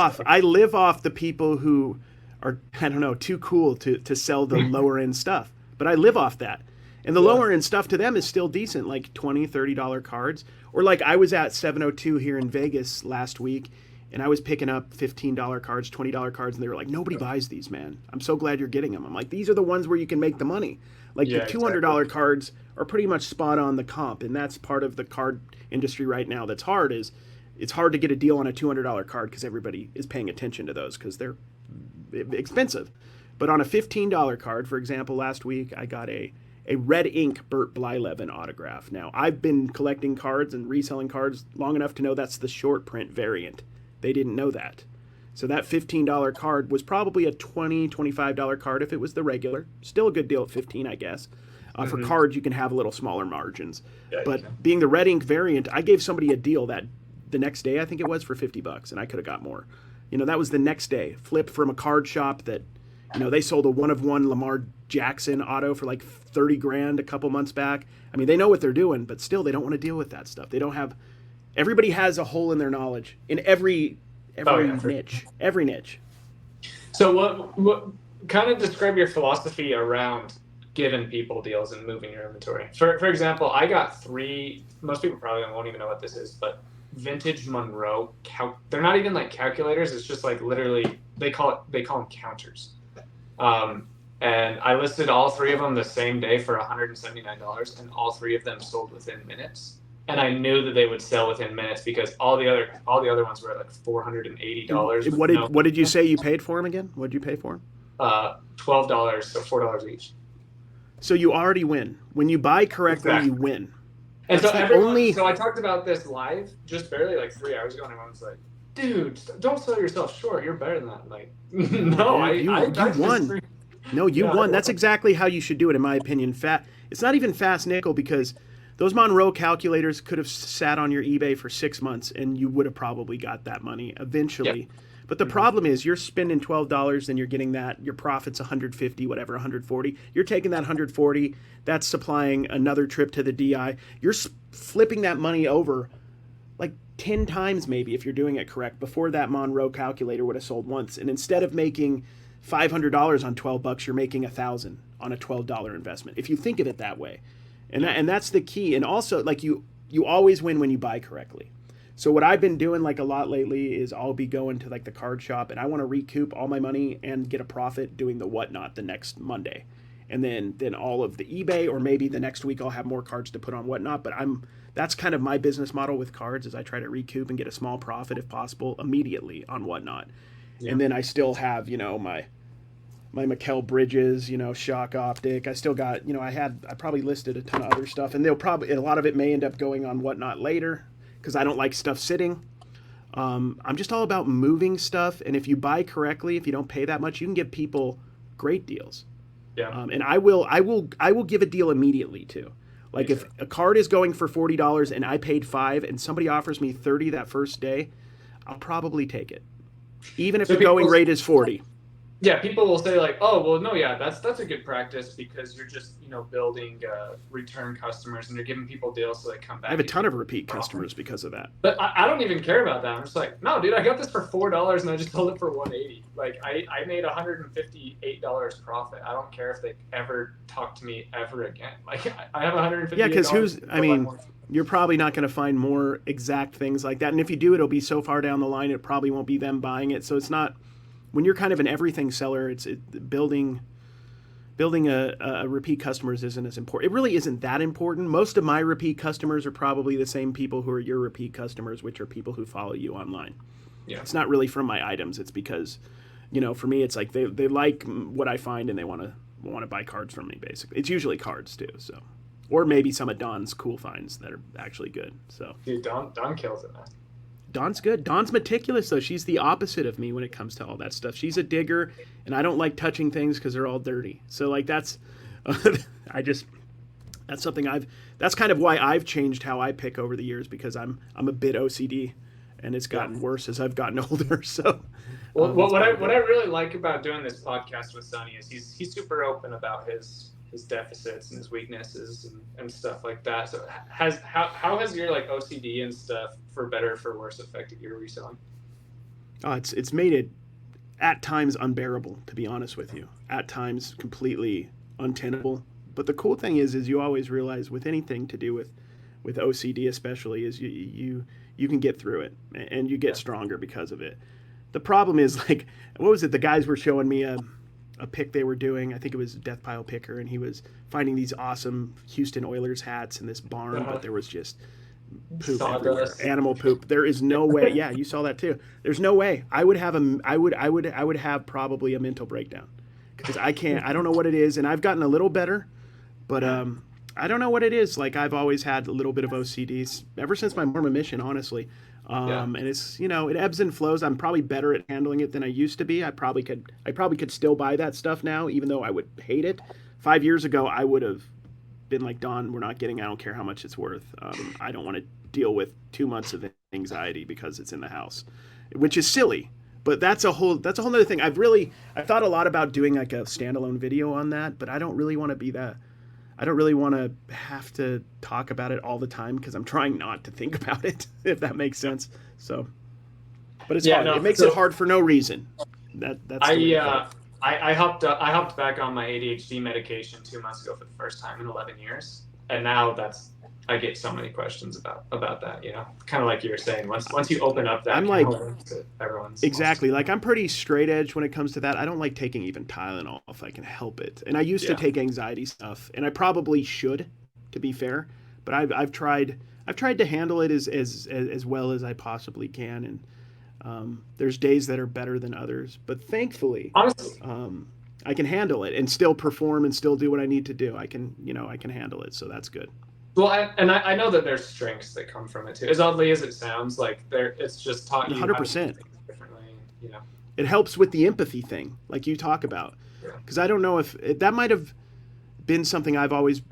off the people who are, I don't know, too cool to sell the lower end stuff. But I live off that. And the lower end stuff to them is still decent, like $20, $30 cards. Or like I was at 702 here in Vegas last week, and I was picking up $15 cards, $20 cards, and they were like, nobody buys these, man. I'm so glad you're getting them. I'm like, these are the ones where you can make the money. Like the $200 cards are pretty much spot on the comp, and that's part of the card industry right now that's hard is it's hard to get a deal on a $200 card because everybody is paying attention to those because they're expensive. But on a $15 card, for example, last week I got a red ink Burt Blyleven autograph. Now, I've been collecting cards and reselling cards long enough to know that's the short print variant. They didn't know that. So that $15 card was probably a $20, $25 card if it was the regular. Still a good deal at $15, I guess. For cards, you can have a little smaller margins. Yeah, but being the red ink variant, I gave somebody a deal that the next day, I think it was, for $50, and I could have got more. That was the next day. Flip from a card shop that, they sold a one-of-one Lamar Jackson auto for like 30 grand a couple months back. I mean, they know what they're doing, but still they don't want to deal with that stuff. They don't have, everybody has a hole in their knowledge in every niche, every niche. So what kind of describe your philosophy around giving people deals and moving your inventory? For example, I got 3, most people probably won't even know what this is, but vintage Monroe, they're not even like calculators. It's just like literally, they call them counters. And I listed all 3 of them the same day for $179, and all 3 of them sold within minutes. And I knew that they would sell within minutes because all the other ones were at like $480. What did you say you paid for them again? What did you pay for them? $12, so $4 each. So you already win when you buy correctly. Exactly. You win. And so so I talked about this live just barely like 3 hours ago, and everyone's like, "Dude, don't sell yourself short. You're better than that." I'm like, no, you won. No, you won. That's exactly how you should do it, in my opinion. It's not even fast nickel because those Monroe calculators could have sat on your eBay for 6 months, and you would have probably got that money eventually. Yep. But the problem is you're spending $12 and you're getting that, your profit's $150, whatever, $140. You're taking that $140, that's supplying another trip to the DI. You're flipping that money over like 10 times maybe if you're doing it correct before that Monroe calculator would have sold once. And instead of making $500 on $12, you're making $1,000 on a $12 investment. If you think of it that way. And that's the key. And also like you always win when you buy correctly. So what I've been doing like a lot lately is I'll be going to like the card shop and I want to recoup all my money and get a profit doing the whatnot the next Monday. and then all of the eBay, or maybe the next week I'll have more cards to put on Whatnot. But that's kind of my business model with cards, is I try to recoup and get a small profit if possible immediately on Whatnot. Yeah. And then I still have, my Mikkel Bridges, shock optic. I still got, I probably listed a ton of other stuff, and a lot of it may end up going on Whatnot later because I don't like stuff sitting. I'm just all about moving stuff, and if you buy correctly, if you don't pay that much, you can give people great deals. Yeah. And I will give a deal immediately too. Like if a card is going for $40 and I paid $5 and somebody offers me $30 that first day, I'll probably take it, even if the going rate is $40. Yeah, people will say like, "Oh, well, no, yeah, that's a good practice because you're just building return customers and you're giving people deals so they come back." I have a ton of repeat customers because of that. But I don't even care about that. I'm just like, no, dude, I got this for $4 and I just sold it for $180. Like I made $158 profit. I don't care if they ever talk to me ever again. Like I have $158. Yeah, because you're probably not going to find more exact things like that, and if you do, it'll be so far down the line it probably won't be them buying it. So it's not. When you're kind of an everything seller, building a repeat customers isn't as important. It really isn't that important. Most of my repeat customers are probably the same people who are your repeat customers, which are people who follow you online. Yeah. It's not really from my items. It's because, for me, it's like they like what I find and they want to buy cards from me. Basically, it's usually cards too. So, or maybe some of Don's cool finds that are actually good. So, dude, Don kills it, man. Don's good. Don's meticulous, though. She's the opposite of me when it comes to all that stuff. She's a digger, and I don't like touching things because they're all dirty. So, like, that's that's something that's kind of why I've changed how I pick over the years, because I'm a bit OCD, and it's gotten worse as I've gotten older. So, well, what I really like about doing this podcast with Sonny is he's super open about his deficits and his weaknesses and stuff like that. So how has your like OCD and stuff, for better or for worse, affected your reselling? It's made it at times unbearable, to be honest with you. At times completely untenable. But the cool thing is you always realize with anything to do with OCD especially, is you can get through it and you get stronger because of it. The problem is, like, what was it? The guys were showing me a pick they were doing. I think it was Death Pile Picker, and he was finding these awesome Houston Oilers hats in this barn, but there was just poop everywhere, animal poop. There is no way. Yeah, you saw that too. There's no way I would have I would have probably a mental breakdown, because I don't know what it is, and I've gotten a little better, but I don't know what it is. Like, I've always had a little bit of OCD ever since my Mormon mission, honestly. And it's, it ebbs and flows. I'm probably better at handling it than I used to be. I probably could still buy that stuff now, even though I would hate it. 5 years ago, I would have been like, Don, we're not getting, I don't care how much it's worth. I don't want to deal with 2 months of anxiety because it's in the house, which is silly. But that's a whole other thing. I've thought a lot about doing like a standalone video on that, but I don't really want to be that. I don't really want to have to talk about it all the time, because I'm trying not to think about it, if that makes sense. So, but it's hard. It makes it hard for no reason. I hopped back on my ADHD medication 2 months ago for the first time in 11 years, and now I get so many questions about that. Kind of like you were saying. Once you open up that, I'm like, everyone's exactly. Like, I'm pretty straight edge when it comes to that. I don't like taking even Tylenol if I can help it. And I used to take anxiety stuff, and I probably should, to be fair. But I've tried to handle it as well as I possibly can. And there's days that are better than others, but thankfully, honestly, I can handle it and still perform and still do what I need to do. I can handle it, so that's good. Well, I know that there's strengths that come from it too. As oddly as it sounds, like it's just taught you 100% differently. It helps with the empathy thing, like you talk about, because I don't know if that might have been something I've always.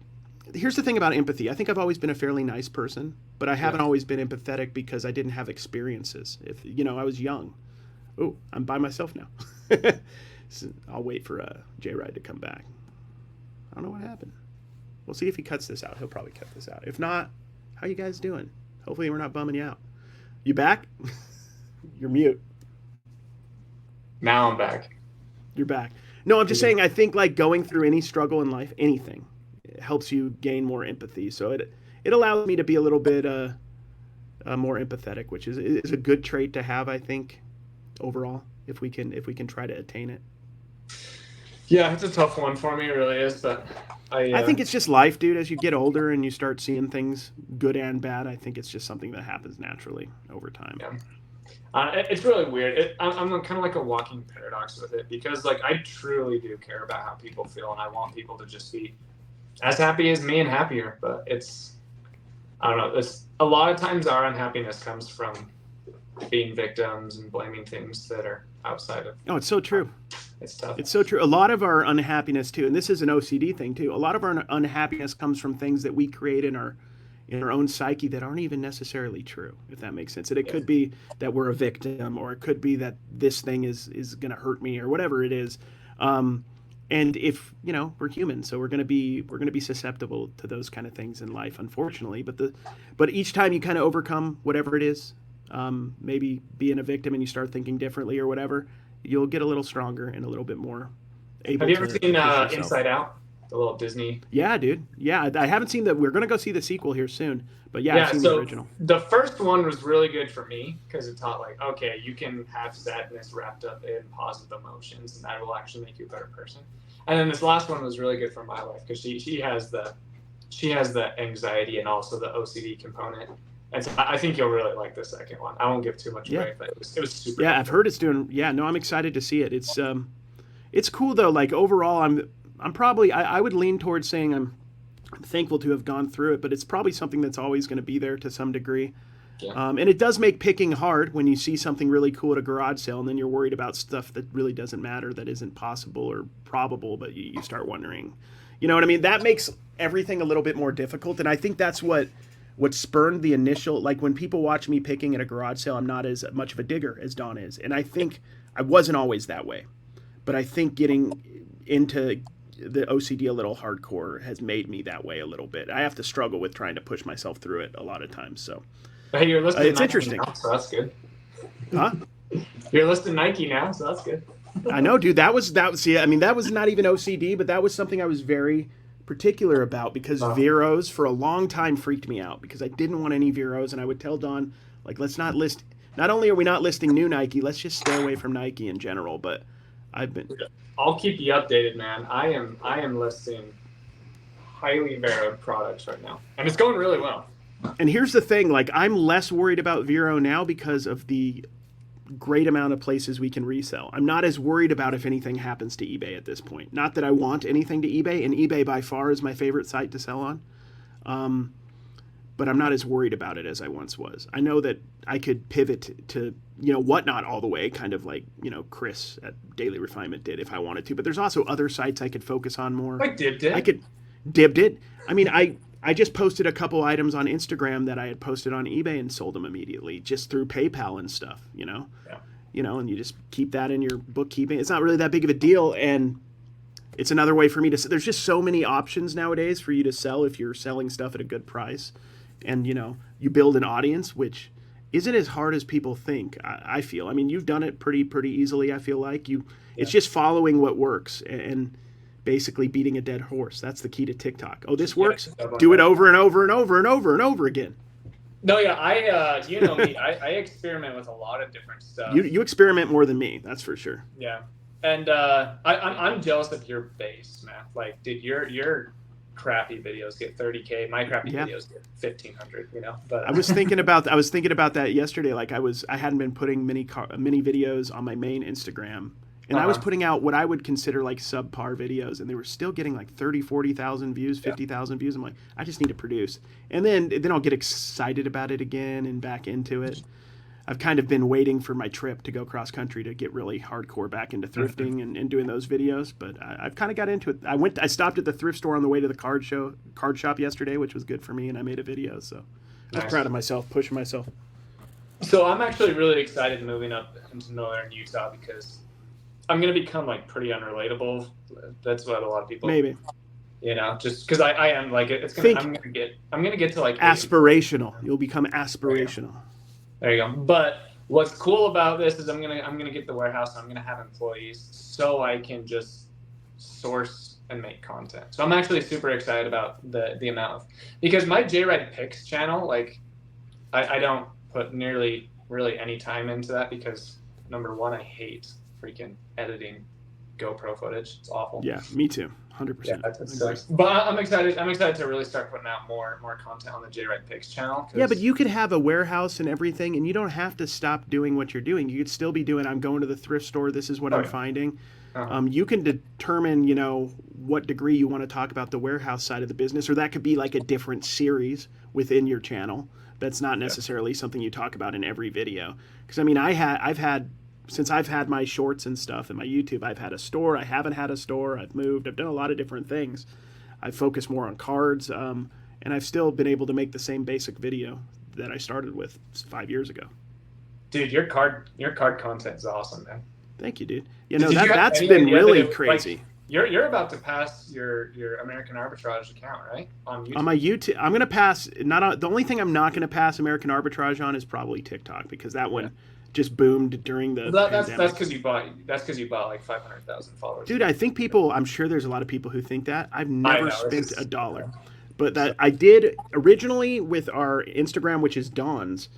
Here's the thing about empathy. I think I've always been a fairly nice person, but I haven't always been empathetic because I didn't have experiences. If I was young. Oh, I'm by myself now. So I'll wait for J-Ride to come back. I don't know what happened. We'll see if he cuts this out. He'll probably cut this out. If not, how you guys doing? Hopefully we're not bumming you out. You back? You're mute. Now I'm back. You're back. No, I'm just saying, I think like going through any struggle in life, anything, it helps you gain more empathy. So it allows me to be a little bit more empathetic, which is a good trait to have, I think, overall, if we can try to attain it. Yeah, it's a tough one for me, it really is. But I I think it's just life, dude. As you get older and you start seeing things, good and bad, I think it's just something that happens naturally over time. yeah. It's really weird. I'm kind of like a walking paradox with it because like I truly do care about how people feel, and I want people to just be as happy as me and happier. But it's I don't know. It's a lot of times our unhappiness comes from being victims and blaming things that are outside of. Oh, it's so true. It's tough. It's so true. A lot of our unhappiness too, and this is an OCD thing too. A lot of our unhappiness comes from things that we create in our own psyche that aren't even necessarily true, if that makes sense. And it Yeah. could be that we're a victim, or it could be that this thing is going to hurt me, or whatever it is. Um, and if we're human, so we're going to be susceptible to those kind of things in life, unfortunately. But each time you kind of overcome whatever it is, maybe being a victim, and you start thinking differently or whatever, you'll get a little stronger and a little bit more Have able you ever to seen push yourself. Inside Out, the little Disney? Yeah, dude. Yeah, I haven't seen that. We're gonna go see the sequel here soon, but yeah, I've Yeah. seen the So original. the first one was really good for me because it taught like, okay, you can have sadness wrapped up in positive emotions, and that will actually make you a better person. And then this last one was really good for my wife because she has the anxiety and also the OCD component. And so I think you'll really like the second one. I won't give too much Yeah, away, but it was super yeah, I've helpful. heard it's doing. Yeah, no, I'm excited to see it. It's cool though. Like overall, I'm probably I would lean towards saying I'm thankful to have gone through it, but it's probably something that's always going to be there to some degree. Yeah. And it does make picking hard when you see something really cool at a garage sale, and then you're worried about stuff that really doesn't matter, that isn't possible or probable, but you start wondering. You know what I mean? That makes everything a little bit more difficult, and I think that's what spurned the initial. Like when people watch me picking at a garage sale, I'm not as much of a digger as Don is, and I think I wasn't always that way, but I think getting into the OCD a little hardcore has made me that way a little bit. I have to struggle with trying to push myself through it a lot of times. So But hey, you're listed it's Nike interesting, now, so that's good. huh? You're listed Nike now, so that's good. I know, dude. That was. Yeah, I mean, that was not even OCD, but that was something I was very particular about because Oh, Veros for a long time freaked me out because I didn't want any Veros, and I would tell Don like, let's not list. Not only are we not listing new Nike, let's just stay away from Nike in general. But I've been, I'll keep you updated, man. I am listing highly varied products right now, and it's going really well. and here's the thing: like, I'm less worried about Vero now because of the great amount of places we can resell. I'm not as worried about if anything happens to eBay at this point. Not that I want anything to eBay, and eBay by far is my favorite site to sell on. Um, but I'm not as worried about it as I once was. I know that I could pivot to whatnot all the way, kind of like Chris at Daily Refinement did if I wanted to. But there's also other sites I could focus on more. I dipped I it. could dibbed it. I mean, I just posted a couple items on Instagram that I had posted on eBay and sold them immediately just through PayPal and stuff. Yeah. And you just keep that in your bookkeeping. It's not really that big of a deal, and it's another way for me to. There's just so many options nowadays for you to sell if you're selling stuff at a good price, and you build an audience, which isn't as hard as people think. I feel. I mean, you've done it pretty easily. I feel like you. Yeah. It's just following what works and basically beating a dead horse. That's the key to TikTok. Oh, this Just get works. it up on Do it that. over and over and over and over and over again. No, yeah, you know me. I experiment with a lot of different stuff. You experiment more than me. That's for sure. Yeah, and I'm jealous of your base, man. Like, did your crappy videos get 30K? My crappy Yeah. videos get 1,500. I But was thinking about that yesterday. Like I hadn't been putting many videos on my main Instagram, and I was uh-huh. putting out what I would consider like subpar videos, and they were still getting like 30, 40,000 views, Yeah. 50,000 views. I'm like, I just need to produce, and then I'll get excited about it again and back into it. I've kind of been waiting for my trip to go cross country to get really hardcore back into Mhm. thrifting and doing those videos. But I've kind of got into it. I stopped at the thrift store on the way to the card shop yesterday, which was good for me, and I made a video. So I was Nice. proud of myself, pushing myself. So I'm actually really excited moving up into northern Utah because I'm gonna become like pretty unrelatable. That's what a lot of people, Maybe just because I am like it's gonna think I'm gonna get to like 80. aspirational. You'll become There you go. aspirational. There you go. But what's cool about this is I'm gonna get the warehouse. And I'm gonna have employees so I can just source and make content. So I'm actually super excited about the amount of because my JRed Picks channel, like I don't put nearly really any time into that because number one, I hate freaking editing GoPro footage. It's awful. Yeah, me too. Yeah, 100%. that sucks. But I'm excited. I'm excited to really start putting out more content on the JREG Picks channel. Yeah, but you could have a warehouse and everything, and you don't have to stop doing what you're doing. You could still be doing, I'm going to the thrift store, this is what Oh, I'm yeah. finding. Uh-huh. You can determine, what degree you want to talk about the warehouse side of the business, or that could be like a different series within your channel. That's not necessarily something you talk about in every video. Because, I mean, since I've had my shorts and stuff and my YouTube, I've had a store, I haven't had a store, I've moved, I've done a lot of different things. I've focused more on cards, and I've still been able to make the same basic video that I started with 5 years ago. Dude, your card content is awesome, man. Thank you, dude. That's been really crazy. You're about to pass your American Arbitrage account, right? On YouTube. On my YouTube, I'm gonna pass. The only thing I'm not gonna pass American Arbitrage on is probably TikTok, because that one just boomed during the pandemic. That's because you bought like 500,000 followers. Dude, I think I'm sure there's a lot of people who think that. I've never spent a dollar. But that I did originally with our Instagram, which is Dawn's.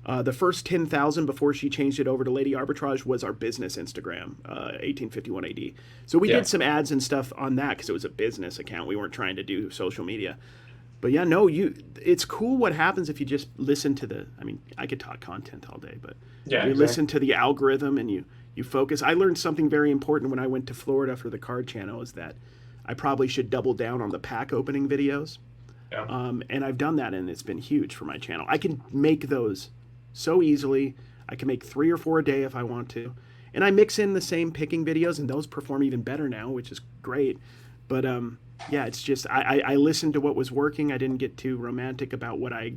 The first 10,000 before she changed it over to Lady Arbitrage was our business Instagram, 1851 AD. So we did some ads and stuff on that because it was a business account. We weren't trying to do social media. But yeah, no, it's cool what happens if you just listen to I could talk content all day, but listen to the algorithm and you focus. I learned something very important when I went to Florida for the card channel, is that I probably should double down on the pack opening videos. Yeah. And I've done that, and it's been huge for my channel. I can make those so easily. I can make 3 or 4 a day if I want to. And I mix in the same picking videos, and those perform even better now, which is great. But it's just I listened to what was working. I didn't get too romantic about what I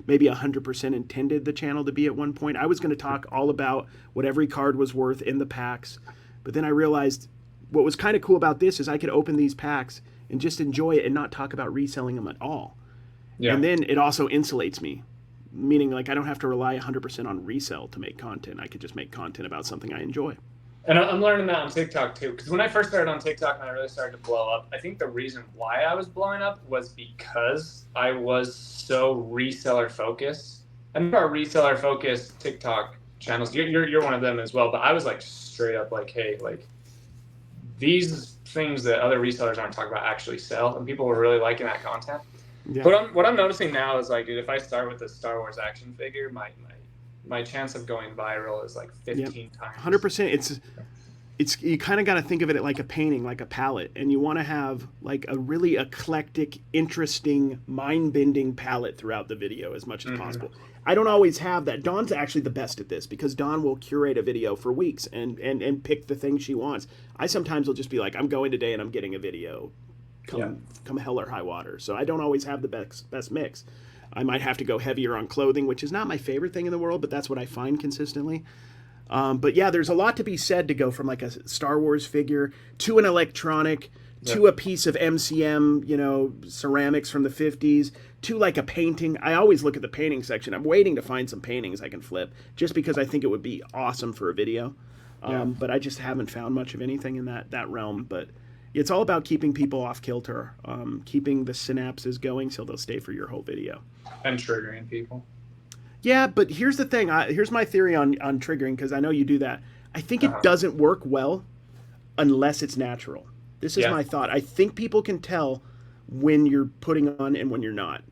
maybe 100% intended the channel to be at one point. I was going to talk all about what every card was worth in the packs. But then I realized what was kind of cool about this is I could open these packs and just enjoy it and not talk about reselling them at all. Yeah. And then it also insulates me, meaning like I don't have to rely 100% on resell to make content. I could just make content about something I enjoy. And I'm learning that on TikTok too, because when I first started on TikTok and I really started to blow up, I think the reason why I was blowing up was because I was so reseller focused. And there are reseller focused TikTok channels. You're one of them as well, but I was like straight up like, hey, like these things that other resellers aren't talking about actually sell, and people were really liking that content. Yeah. But what I'm noticing now is like, dude, if I start with a Star Wars action figure, my chance of going viral is like 15 times. 100%. It's you kind of got to think of it like a painting, like a palette, and you want to have like a really eclectic, interesting, mind-bending palette throughout the video as much as possible. I don't always have that. Dawn's actually the best at this because Dawn will curate a video for weeks and pick the thing she wants. I sometimes will just be like, I'm going today and I'm getting a video. Come hell or high water. So I don't always have the best mix. I might have to go heavier on clothing, which is not my favorite thing in the world, but that's what I find consistently. But yeah, there's a lot to be said to go from like a Star Wars figure to an electronic, to a piece of MCM, ceramics from the 50s, to like a painting. I always look at the painting section. I'm waiting to find some paintings I can flip just because I think it would be awesome for a video. But I just haven't found much of anything in that realm. But it's all about keeping people off kilter, keeping the synapses going so they'll stay for your whole video. And triggering people. Yeah, but here's the thing. Here's my theory on triggering, because I know you do that. I think it doesn't work well unless it's natural. This is my thought. I think people can tell when you're putting on and when you're not.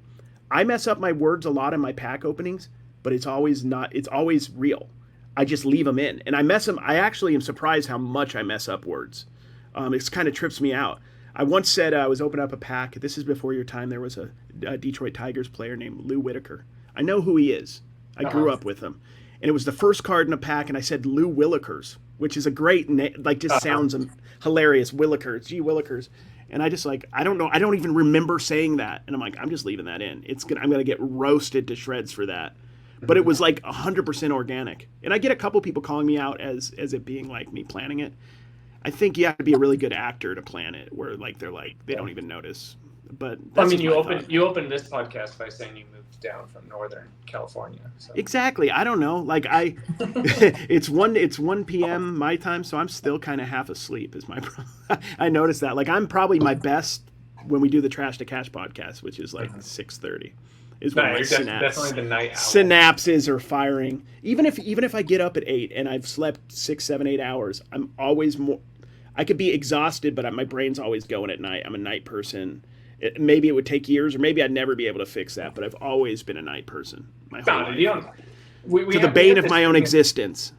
I mess up my words a lot in my pack openings, but it's always not. It's always real. I just leave them in, and I mess them. I actually am surprised how much I mess up words. It kind of trips me out. I once said I was opening up a pack. This is before your time. There was a Detroit Tigers player named Lou Whitaker. I know who he is. I grew up with him. And it was the first card in a pack, and I said Lou Willikers, which is a great name. Like, just sounds hilarious. Willikers. Gee, Willikers. And I just like, I don't know. I don't even remember saying that. And I'm like, I'm just leaving that in. I'm going to get roasted to shreds for that. But it was like 100% organic. And I get a couple people calling me out as it being like me planning it. I think you have to be a really good actor to plan it, where like they're like they don't even notice. But I mean, you opened this podcast by saying you moved down from Northern California. So. Exactly. I don't know. Like it's 1 p.m. my time, so I'm still kind of half asleep. Is my problem. I noticed that. Like I'm probably my best when we do the Trash to Cash podcast, which is like 6:30. Is when my definitely the night owl. Synapses are firing. Even if I get up at 8 and I've slept 6, 7, 8 hours, I'm always more. I could be exhausted, but my brain's always going at night. I'm a night person. Maybe it would take years, or maybe I'd never be able to fix that. But I've always been a night person my whole No, dude, you life, don't. We to the have we bane have of this my own thing. existence.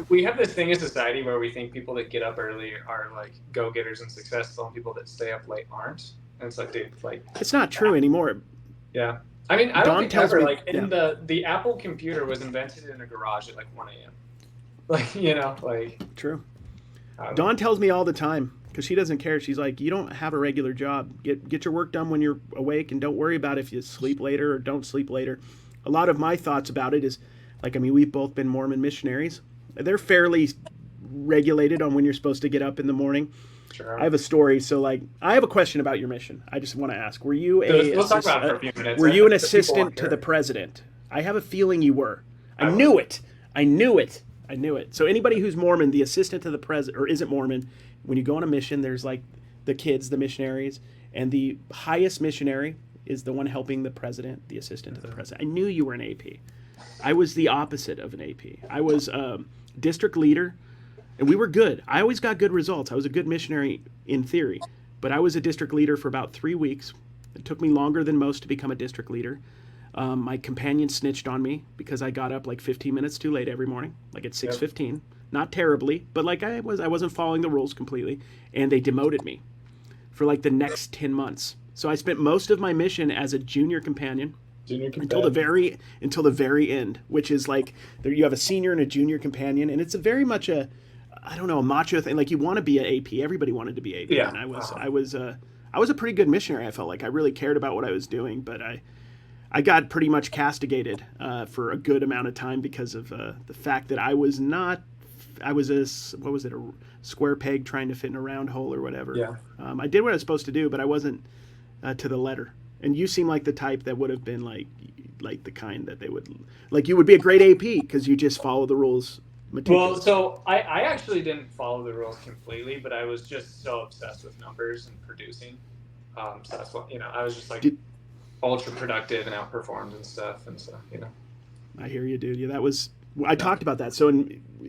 We have this thing in society where we think people that get up early are like go getters and successful, and people that stay up late aren't. And it's like, dude, like, It's not true anymore. yeah. I mean, I don't Dawn think tells ever me, like yeah. in the Apple computer was invented in a garage at like 1 a.m. Like, like True. I don't know. Dawn tells me all the time because she doesn't care. She's like, you don't have a regular job. Get your work done when you're awake, and don't worry about if you sleep later or don't sleep later. A lot of my thoughts about it is, like, I mean, we've both been Mormon missionaries. They're fairly regulated on when you're supposed to get up in the morning. Sure. I have a story. So, like, I have a question about your mission. I just want to ask: Were you Let's talk about it for a few minutes. were you an The people want assistant to to the hear. president? I have a feeling you were. I I knew was. it. I knew it. I knew it. So anybody who's Mormon, the assistant to the president, or isn't Mormon, when you go on a mission, there's like the kids, the missionaries, and the highest missionary is the one helping the president, the assistant to the president. I knew you were an AP. I was the opposite of an AP. I was district leader, and we were good. I always got good results. I was a good missionary in theory, but I was a district leader for about 3 weeks. It took me longer than most to become a district leader. My companion snitched on me because I got up like 15 minutes too late every morning, like at 6:15. Not terribly, but like I wasn't following the rules completely, and they demoted me for like the next 10 months. So I spent most of my mission as a junior companion Junior until the very end, which is like there you have a senior and a junior companion, and it's a very much a I don't know, a macho thing. Like you want to be an AP. Everybody wanted to be AP, Yeah. and I was a pretty good missionary. I felt like I really cared about what I was doing, but I got pretty much castigated for a good amount of time because of the fact that I was not. I was what was it, a square peg trying to fit in a round hole or whatever. Yeah. I did what I was supposed to do, but I wasn't to the letter. And you seem like the type that would have been like the kind that they would like. You would be a great AP because you just follow the rules Well, meticulously. so I actually didn't follow the rules completely, but I was just so obsessed with numbers and producing. So that's what I was just like Did- ultra productive and outperformed and stuff, and so I hear you, dude. Yeah, that was. I talked about that. So,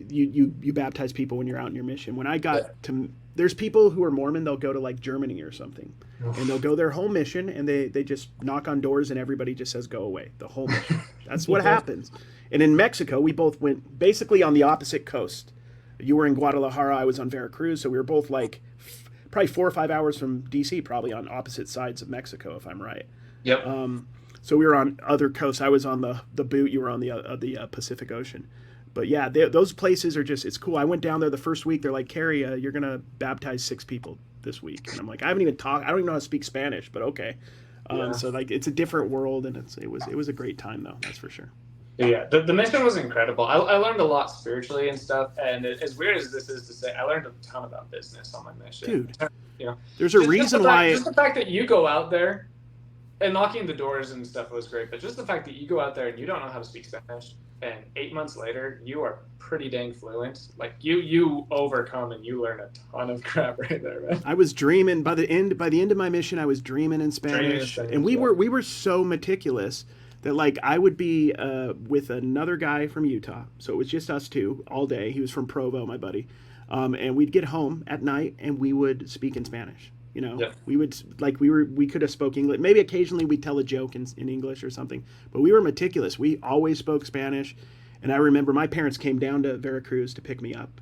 you baptize people when you're out in your mission. When I got to, there's people who are Mormon. They'll go to like Germany or something, and they'll go their whole mission, and they just knock on doors, and everybody just says go away. The whole mission. That's what happens. And in Mexico, we both went basically on the opposite coast. You were in Guadalajara. I was on Veracruz. So we were both like probably 4 or 5 hours from DC, probably on opposite sides of Mexico, if I'm right. Yep. So we were on other coasts. I was on the boot. You were on the Pacific Ocean. But yeah, those places are just, it's cool. I went down there the first week. They're like, Carrie, you're going to baptize 6 people this week. And I'm like, I don't even know how to speak Spanish, but okay. So like, it's a different world, and it was a great time though. That's for sure. Yeah, the mission was incredible. I learned a lot spiritually and stuff. And as weird as this is to say, I learned a ton about business on my mission. Dude, You know, there's a reason why. Just the fact that you go out there and knocking the doors and stuff was great, but just the fact that you go out there and you don't know how to speak Spanish, and 8 months later you are pretty dang fluent. Like you overcome and you learn a ton of crap right there, man. I was dreaming by the end of my mission. I was dreaming in Spanish, and we were so meticulous that like I would be with another guy from Utah, so it was just us two all day. He was from Provo, my buddy, and we'd get home at night and we would speak in Spanish. We would we could have spoke English. Maybe occasionally we'd tell a joke in English or something, but we were meticulous. We always spoke Spanish. And I remember my parents came down to Veracruz to pick me up,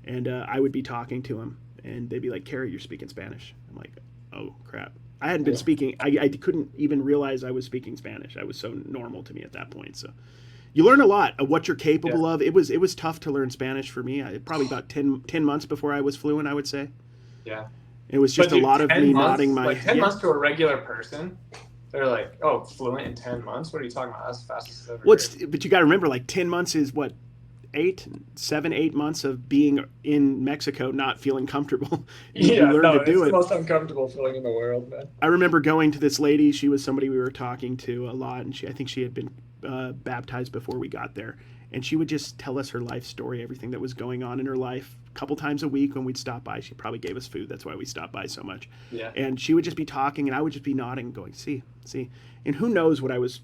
and I would be talking to them, and they'd be like, Carrie, you're speaking Spanish. I'm like, oh, crap. I hadn't been speaking. I couldn't even realize I was speaking Spanish. I was so normal to me at that point. So you learn a lot of what you're capable of. It was tough to learn Spanish for me. Probably about 10 months before I was fluent, I would say. Yeah. It was just a lot of me nodding my... Like 10 months to a regular person, they're like, oh, fluent in 10 months? What are you talking about? That's the fastest I've ever heard. But you got to remember, like 10 months is what? 8 months of being in Mexico not feeling comfortable. You learn to do it's it. the most uncomfortable feeling in the world, man. I remember going to this lady. She was somebody we were talking to a lot, and I think she had been baptized before we got there. And she would just tell us her life story, everything that was going on in her life. A couple times a week when we'd stop by, she probably gave us food. That's why we stopped by so much. Yeah. And she would just be talking, and I would just be nodding, going, see. And who knows what I was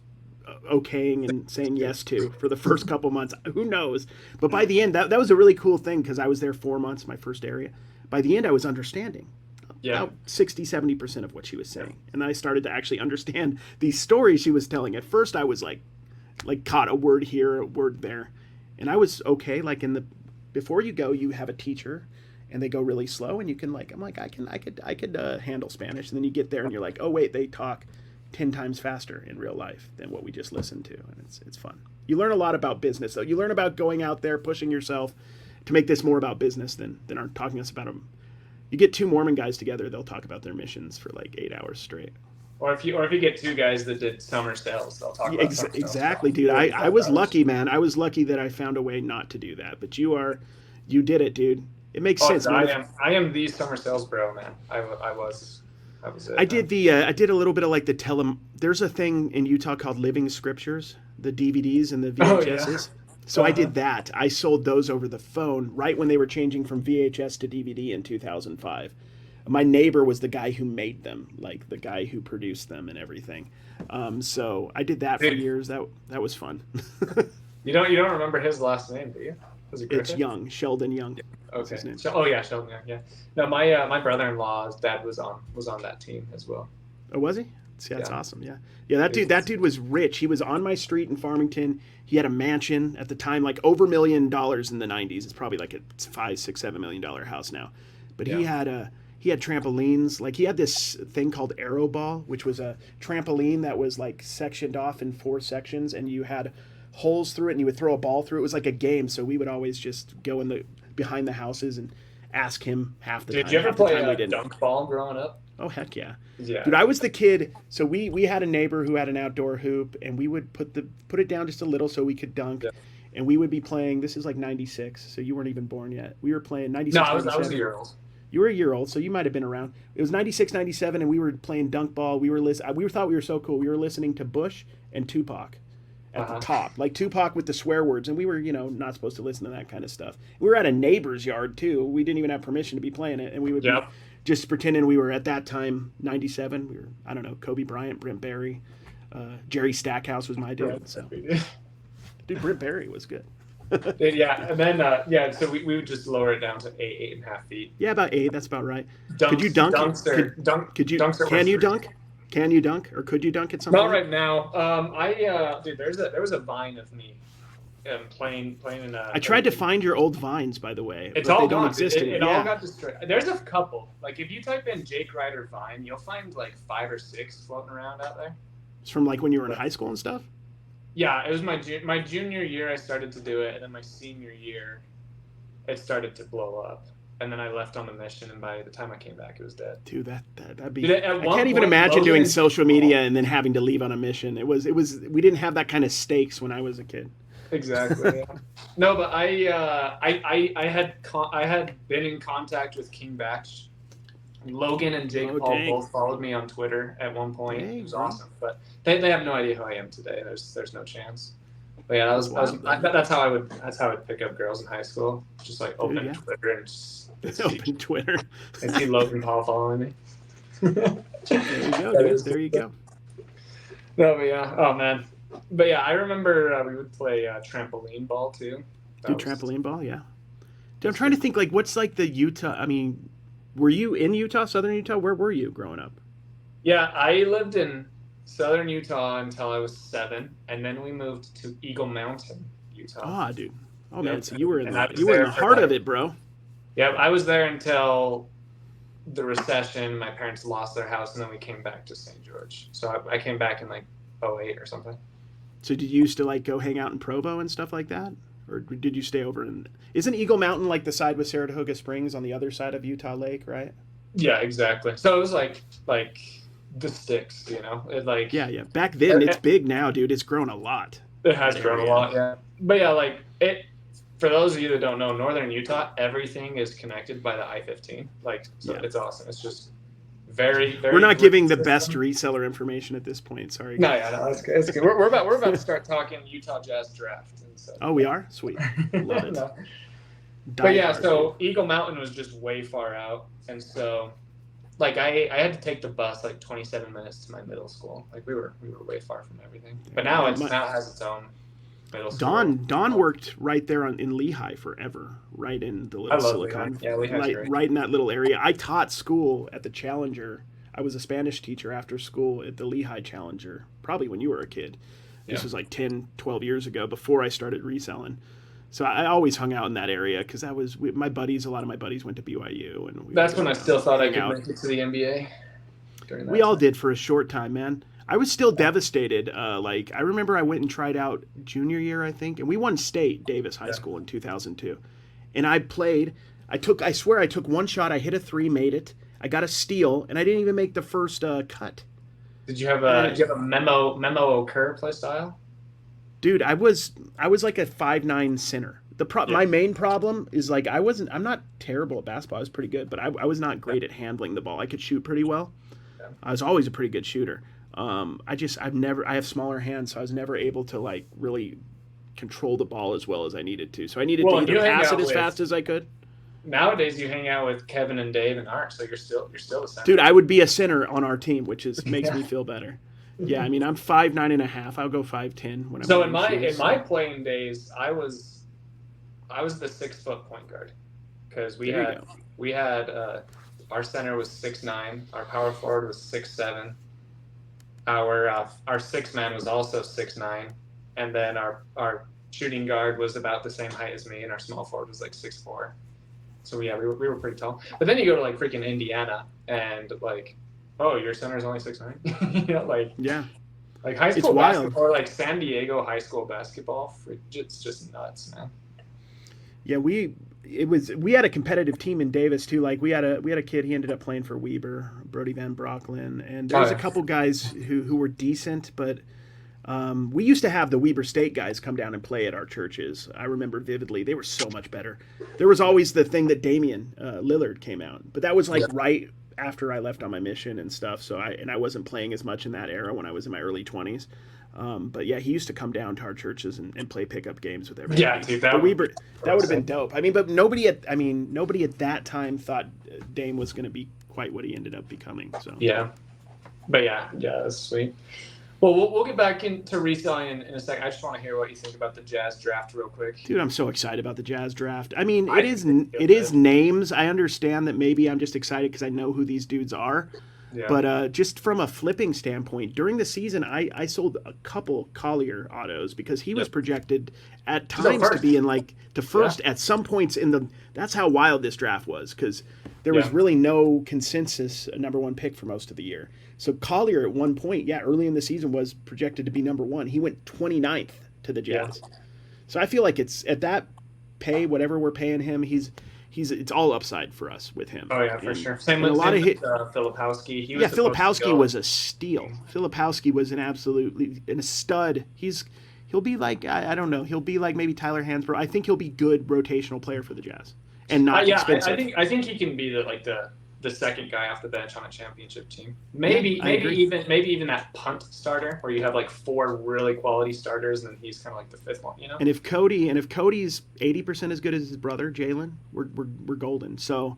okaying and saying yes to for the first couple months. Who knows? But by the end, that was a really cool thing because I was there 4 months, my first area. by the end I was understanding Yeah. about 60-70% of what she was saying, and then I started to actually understand these stories she was telling. At first I was like caught a word here, a word there, and I was okay. Like in the before you go, you have a teacher, and they go really slow, and you can like I'm like I could handle Spanish, and then you get there and you're like, oh wait, they talk 10 times faster in real life than what we just listened to, and it's fun. You learn a lot about business though. You learn about going out there, pushing yourself to make this more about business than are talking us about them. You get two Mormon guys together, they'll talk about their missions for like 8 hours straight. Or if you get two guys that did summer sales, they'll talk about summer sales. Exactly, dude. I was lucky, man. I was lucky that I found a way not to do that. But you did it, dude. It makes sense, man. I am the summer sales bro, man. I was it. I did I did a little bit of like the There's a thing in Utah called Living Scriptures, the DVDs and the VHSs. Oh, yeah. So I did that. I sold those over the phone right when they were changing from VHS to DVD in 2005. My neighbor was the guy who made them, like the guy who produced them and everything. So I did that for years. That was fun. You don't remember his last name, do you? Was it It's Young, Sheldon Young. Okay. His name. Oh yeah, Sheldon Young. Yeah. No, my brother-in-law's dad was on that team as well. Oh, was he? See, that's awesome. Yeah. Yeah, that dude was rich. He was on my street in Farmington. He had a mansion at the time, like over $1 million in the 90s. It's probably like a $5, $6, $7 million house now. But he had trampolines. Like he had this thing called Arrow Ball, which was a trampoline that was like sectioned off in 4 sections, and you had holes through it, and you would throw a ball through it. It was like a game. So we would always just go behind the houses and ask him half the time. Did you ever play a dunk ball growing up? Oh heck yeah. Yeah. Dude, I was the kid. So we had a neighbor who had an outdoor hoop, and we would put it down just a little so we could dunk. Yeah. And we would be playing. This is like 96, so you weren't even born yet. We were playing 96. No, I was a year old. You were a year old, so you might have been around. It was 96, 97, and we were playing dunk ball. We thought we were so cool. We were listening to Bush and Tupac at the top, like Tupac with the swear words, and we were, not supposed to listen to that kind of stuff. We were at a neighbor's yard too. We didn't even have permission to be playing it, and we would be just pretending we were at that time 97. We were, I don't know, Kobe Bryant, Brent Barry, Jerry Stackhouse was my dude. So, dude, Brent Barry was good. Yeah, and then so we would just lower it down to 8.5 feet. Yeah, about 8. That's about right. Could you dunk? Can you dunk? Can you dunk, or could you dunk at some point? Not right now. There was a vine of me playing in a. I tried to find your old vines, by the way. It's all gone. It all got destroyed. There's a couple. Like if you type in Jake Ryder Vine, you'll find like 5 or 6 floating around out there. It's from like when you were in high school and stuff. Yeah, it was my junior year I started to do it, and then my senior year, it started to blow up. And then I left on the mission, and by the time I came back, it was dead. Dude, that'd be. I can't even imagine doing social media and then having to leave on a mission. It was. We didn't have that kind of stakes when I was a kid. Exactly. Yeah. No, but I had been in contact with King Batch. Logan and Jake Paul both followed me on Twitter at one point. It was awesome, but they have no idea who I am today. There's no chance. But yeah, that's how I would pick up girls in high school. Just like open Twitter and just. Open Twitter. I see Logan Paul following me. There you go, dude. There you go. No, but yeah. Oh man. But yeah, I remember we would play trampoline ball too. Trampoline ball, yeah. Dude, I'm trying to think like what's like the Utah. I mean, were you in Utah, Southern Utah? Where were you growing up? Yeah, I lived in Southern Utah until I was 7, and then we moved to Eagle Mountain, Utah. Ah, dude. Oh man, so you were in the heart of it, bro. Yeah, I was there until the recession. My parents lost their house, and then we came back to St. George. So I came back in like 2008 or something. So did you used to like go hang out in Provo and stuff like that? Or did you stay over in... Isn't Eagle Mountain like the side with Saratoga Springs on the other side of Utah Lake, right? Yeah, exactly. So it was like the sticks, It like... Yeah. Back then, it's big now, dude. It's grown a lot. It has grown a lot, yeah. But yeah, like it... For those of you that don't know, Northern Utah, everything is connected by the I-15. It's awesome. It's just very, very... We're not giving the best reseller information at this point. Sorry. No, that's good. It's good. We're about to start talking Utah Jazz draft. Oh, we are? Sweet. Love it. No. But yeah, so Eagle Mountain was just way far out. And so, like, I had to take the bus like 27 minutes to my middle school. Like, we were way far from everything. But now it has its own... middle school. Don worked right there in Lehigh forever, right in the I little love Lehigh. Silicon, Yeah, Lehigh's great. right in that little area. I taught school at the Challenger. I was a Spanish teacher after school at the Lehigh Challenger, probably when you were a kid. This Yeah. was like 10, 12 years ago before I started reselling. So I always hung out in that area because that was my buddies. A lot of my buddies went to BYU, and we would That's go when I down still and thought I hang could out. make it to the NBA during We that all time. did for a short time, man. I was still devastated. Like I remember, I went and tried out junior year, I think, and we won state Davis High Yeah. School in 2002. And I played. I swear, I took one shot. I hit a three, made it. I got a steal, and I didn't even make the first cut. Did you have a memo occur play style? Dude, I was like a 5'9" center. Yeah. My main problem is like I'm not terrible at basketball. I was pretty good, but I was not great at handling the ball. I could shoot pretty well. Yeah. I was always a pretty good shooter. I have smaller hands, so I was never able to like really control the ball as well as I needed to. So I needed to and either you hang pass out it as with fast as I could. nowadays. You hang out with Kevin and Dave and Art, so you're still the center. Dude, I would be a center on our team, which makes Yeah. me feel better. Yeah, I mean I'm 5'9" and a half. I'll go 5'10" when I'm So wearing shoes. in my playing days, I was the 6 foot point guard because we There you had our center was 6'9", our power forward was 6'7", our six man was also 6'9", and then our shooting guard was about the same height as me, and our small forward was like 6'4". So yeah, we were pretty tall. But then you go to like freaking Indiana, and like, oh, your center's only 6'9", you know, like. Yeah. Like high It's school wild. basketball, or like San Diego high school basketball, it's just nuts, man. Yeah, we had a competitive team in Davis too. Like we had a kid. He ended up playing for Weber, Brody Van Brocklin, and there was a couple guys who were decent. But we used to have the Weber State guys come down and play at our churches. I remember vividly. They were so much better. There was always the thing that Damian Lillard came out, but that was like right after I left on my mission and stuff. So I wasn't playing as much in that era when I was in my early 20s. But yeah, he used to come down to our churches and play pickup games with everybody. Yeah, dude, that would have been dope. I mean, but nobody at that time thought Dame was going to be quite what he ended up becoming. So yeah, but yeah, that's sweet. Well, we'll get back into reselling in a second. I just want to hear what you think about the Jazz draft real quick. Dude, I'm so excited about the Jazz draft. I mean, it is names. I understand that maybe I'm just excited because I know who these dudes are. Yeah. But just from a flipping standpoint, during the season, I sold a couple Collier autos because he was projected at times to be in like the first at some points in the. That's how wild this draft was because there was really no consensus number one pick for most of the year. So Collier at one point, early in the season was projected to be number one. He went 29th to the Jazz. Yeah. So I feel like it's at that pay, whatever we're paying him, it's all upside for us with him. Oh yeah, for sure. Same with Filipowski. Filipowski was a steal. Filipowski was an absolutely a stud. He'll be like I don't know. He'll be like maybe Tyler Hansbrough. I think he'll be good rotational player for the Jazz and not expensive. I think he can be the second guy off the bench on a championship team. Maybe even that punt starter where you have like 4 really quality starters and then he's kind of like the 5th one, you know. And if Cody's 80% as good as his brother Jalen, we're golden. So,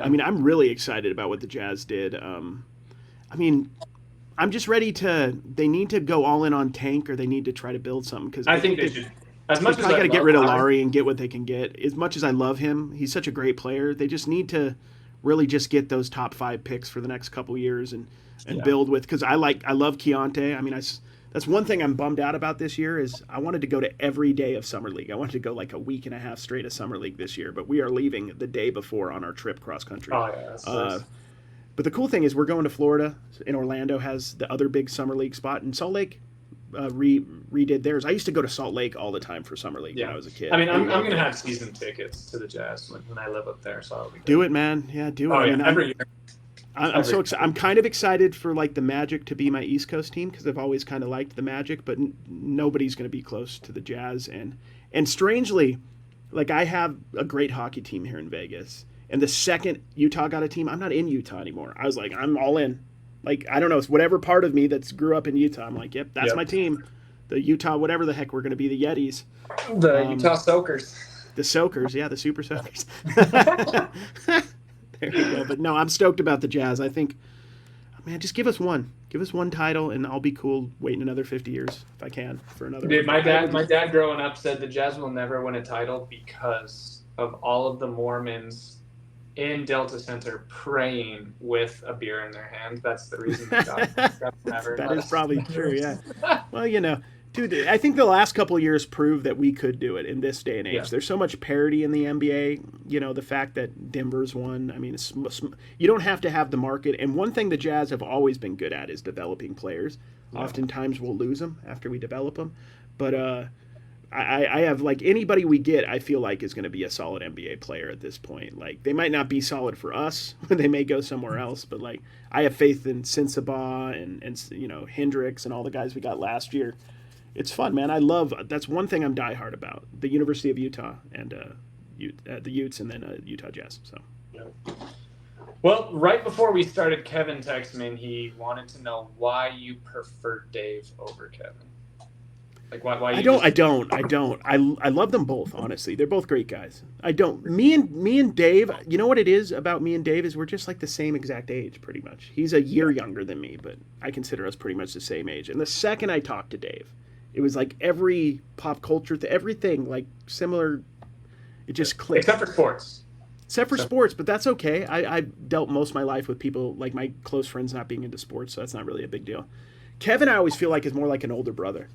I mean, I'm really excited about what the Jazz did. I mean, I'm just ready to. They need to go all in on Tank, or they need to try to build something because I think they should. As much as I got to get rid of Larry and get what they can get. As much as I love him, he's such a great player. They just need to really just get those top 5 picks for the next couple years and build with, because I love Keontae. I mean, that's one thing I'm bummed out about this year is I wanted to go to every day of Summer League. I wanted to go like a week and a half straight of Summer League this year, but we are leaving the day before on our trip cross country. Oh yeah, that's nice. But the cool thing is we're going to Florida, and Orlando has the other big Summer League spot, and Salt Lake redid theirs. I used to go to Salt Lake all the time for Summer League when I was a kid. I mean, I'm going to have season tickets to the Jazz when I live up there, so I'll be good. Do it, man. Yeah, do it. I mean, every year. I'm so excited. I'm kind of excited for like the Magic to be my East Coast team because I've always kind of liked the Magic, but nobody's going to be close to the Jazz. And strangely, like I have a great hockey team here in Vegas, and the second Utah got a team, I'm not in Utah anymore. I was like, I'm all in. Like, I don't know, it's whatever part of me that's grew up in Utah. I'm like, yep, that's my team. The Utah, whatever the heck we're going to be, the Yetis. The Utah Soakers. The Soakers, the Super Soakers. There you go. But no, I'm stoked about the Jazz. I'm Man, just give us one. Give us one title, and I'll be cool waiting another 50 years if I can for another Dude, one. my dad growing up said the Jazz will never win a title because of all of the Mormons in Delta Center praying with a beer in their hand. That's the reason God never That let is us. probably true, yeah. Well, dude, I think the last couple of years proved that we could do it in this day and age. Yeah. There's so much parity in the NBA. The fact that Denver's won. I mean, you don't have to have the market. And one thing the Jazz have always been good at is developing players. Yeah. Oftentimes we'll lose them after we develop them. But I have, like, anybody we get, I feel like is going to be a solid NBA player at this point. Like, they might not be solid for us. They may go somewhere else. But, like, I have faith in Sensabaugh and Hendricks and all the guys we got last year. It's fun, man. That's one thing I'm diehard about. The University of Utah and the Utes and then Utah Jazz. So. Yeah. Well, right before we started, Kevin texted me and he wanted to know why you prefer Dave over Kevin. Like why? I don't. I love them both. Honestly, they're both great guys. I don't. Me and Dave. You know what it is about me and Dave is we're just like the same exact age, pretty much. He's a year younger than me, but I consider us pretty much the same age. And the second I talked to Dave, it was like every pop culture, everything like similar. It just clicked. Except for sports. Sports, but that's okay. I dealt most of my life with people like my close friends not being into sports, so that's not really a big deal. Kevin, I always feel like is more like an older brother.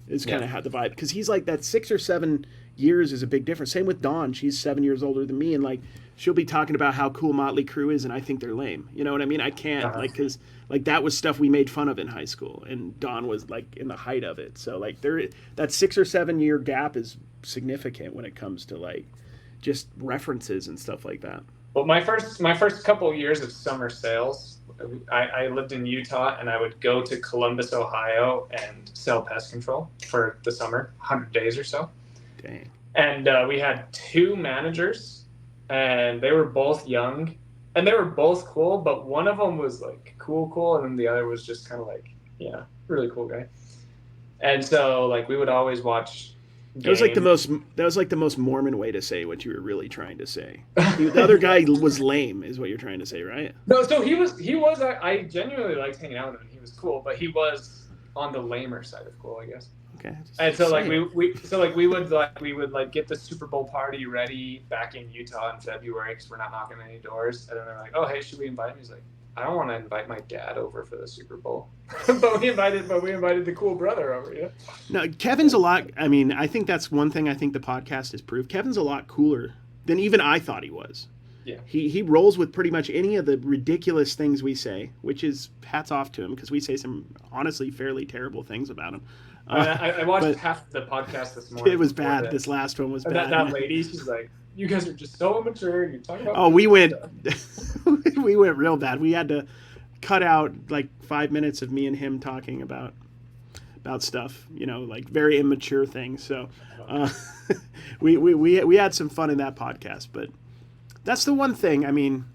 Is kind of how the vibe, because he's like that 6 or 7 years is a big difference. Same with Dawn. She's 7 years older than me, and like she'll be talking about how cool Motley Crue is, and I think they're lame. You know what I mean? I can't because like that was stuff we made fun of in high school, and Dawn was like in the height of it. So like that 6 or 7 year gap is significant when it comes to like just references and stuff like that. Well, my first couple of years of summer sales, I lived in Utah, and I would go to Columbus, Ohio, and sell pest control for the summer, 100 days or so. Dang. And we had 2 managers, and they were both young, and they were both cool, but one of them was like cool, and then the other was just kind of like, yeah, really cool guy. And so like we would always watch. That was like the most Mormon way to say what you were really trying to say. The other guy was lame, is what you're trying to say, right? No, so he was. I genuinely liked hanging out with him. He was cool, but he was on the lamer side of cool, I guess. Okay. And so like we would get the Super Bowl party ready back in Utah in February because we're not knocking on any doors, and then they're like, oh hey, should we invite him? He's like, I don't want to invite my dad over for the Super Bowl, but we invited the cool brother over. Yeah. No, Kevin's a lot. I mean, I think that's one thing I think the podcast has proved. Kevin's a lot cooler than even I thought he was. Yeah. He rolls with pretty much any of the ridiculous things we say, which is hats off to him because we say some honestly fairly terrible things about him. I watched half the podcast this morning. It was bad. This last one was bad. That lady, she's like, you guys are just so immature. You talk about. Oh, we went real bad. We had to cut out like 5 minutes of me and him talking about stuff, like very immature things. So we had some fun in that podcast. But that's the one thing, I mean,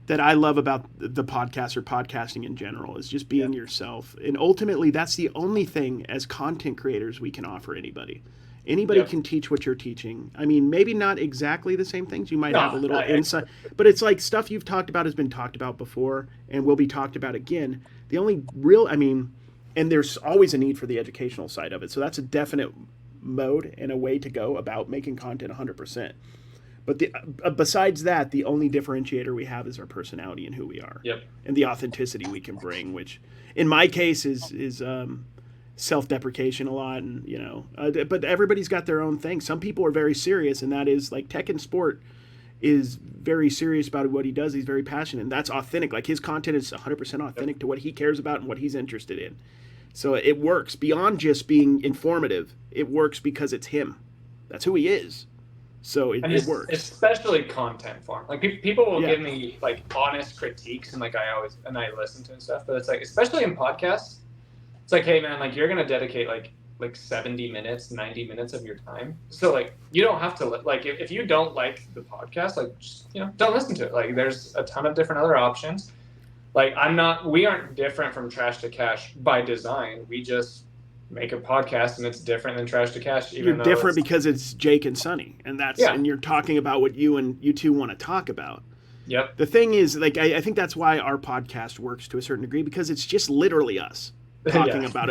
that I love about the podcast or podcasting in general is just being yourself. And ultimately, that's the only thing as content creators we can offer anybody. Anybody can teach what you're teaching. I mean, maybe not exactly the same things. You might have a little insight. But it's like stuff you've talked about has been talked about before and will be talked about again. The only real, and there's always a need for the educational side of it. So that's a definite mode and a way to go about making content 100%. But besides that, the only differentiator we have is our personality and who we are. Yep. And the authenticity we can bring, which in my case is self-deprecation a lot, and but everybody's got their own thing. Some people are very serious, and that is like Tech and Sport is very serious about what he does. He's very passionate, and that's authentic. Like his content is 100% authentic to what he cares about and what he's interested in. So it works beyond just being informative. It works because it's him. That's who he is. So it works. Especially content form. Like people will give me like honest critiques, and like I listen to and stuff. But it's like, especially in podcasts, it's like, hey man, like you're gonna dedicate like 70 minutes, 90 minutes of your time. So like you don't have to like if you don't like the podcast, like just, don't listen to it. Like there's a ton of different other options. Like we aren't different from Trash to Cash by design. We just make a podcast and it's different than Trash to Cash. You're different because it's Jake and Sonny, and and you're talking about what you two want to talk about. Yep. The thing is, like, I think that's why our podcast works to a certain degree, because it's just literally us talking Yeah. about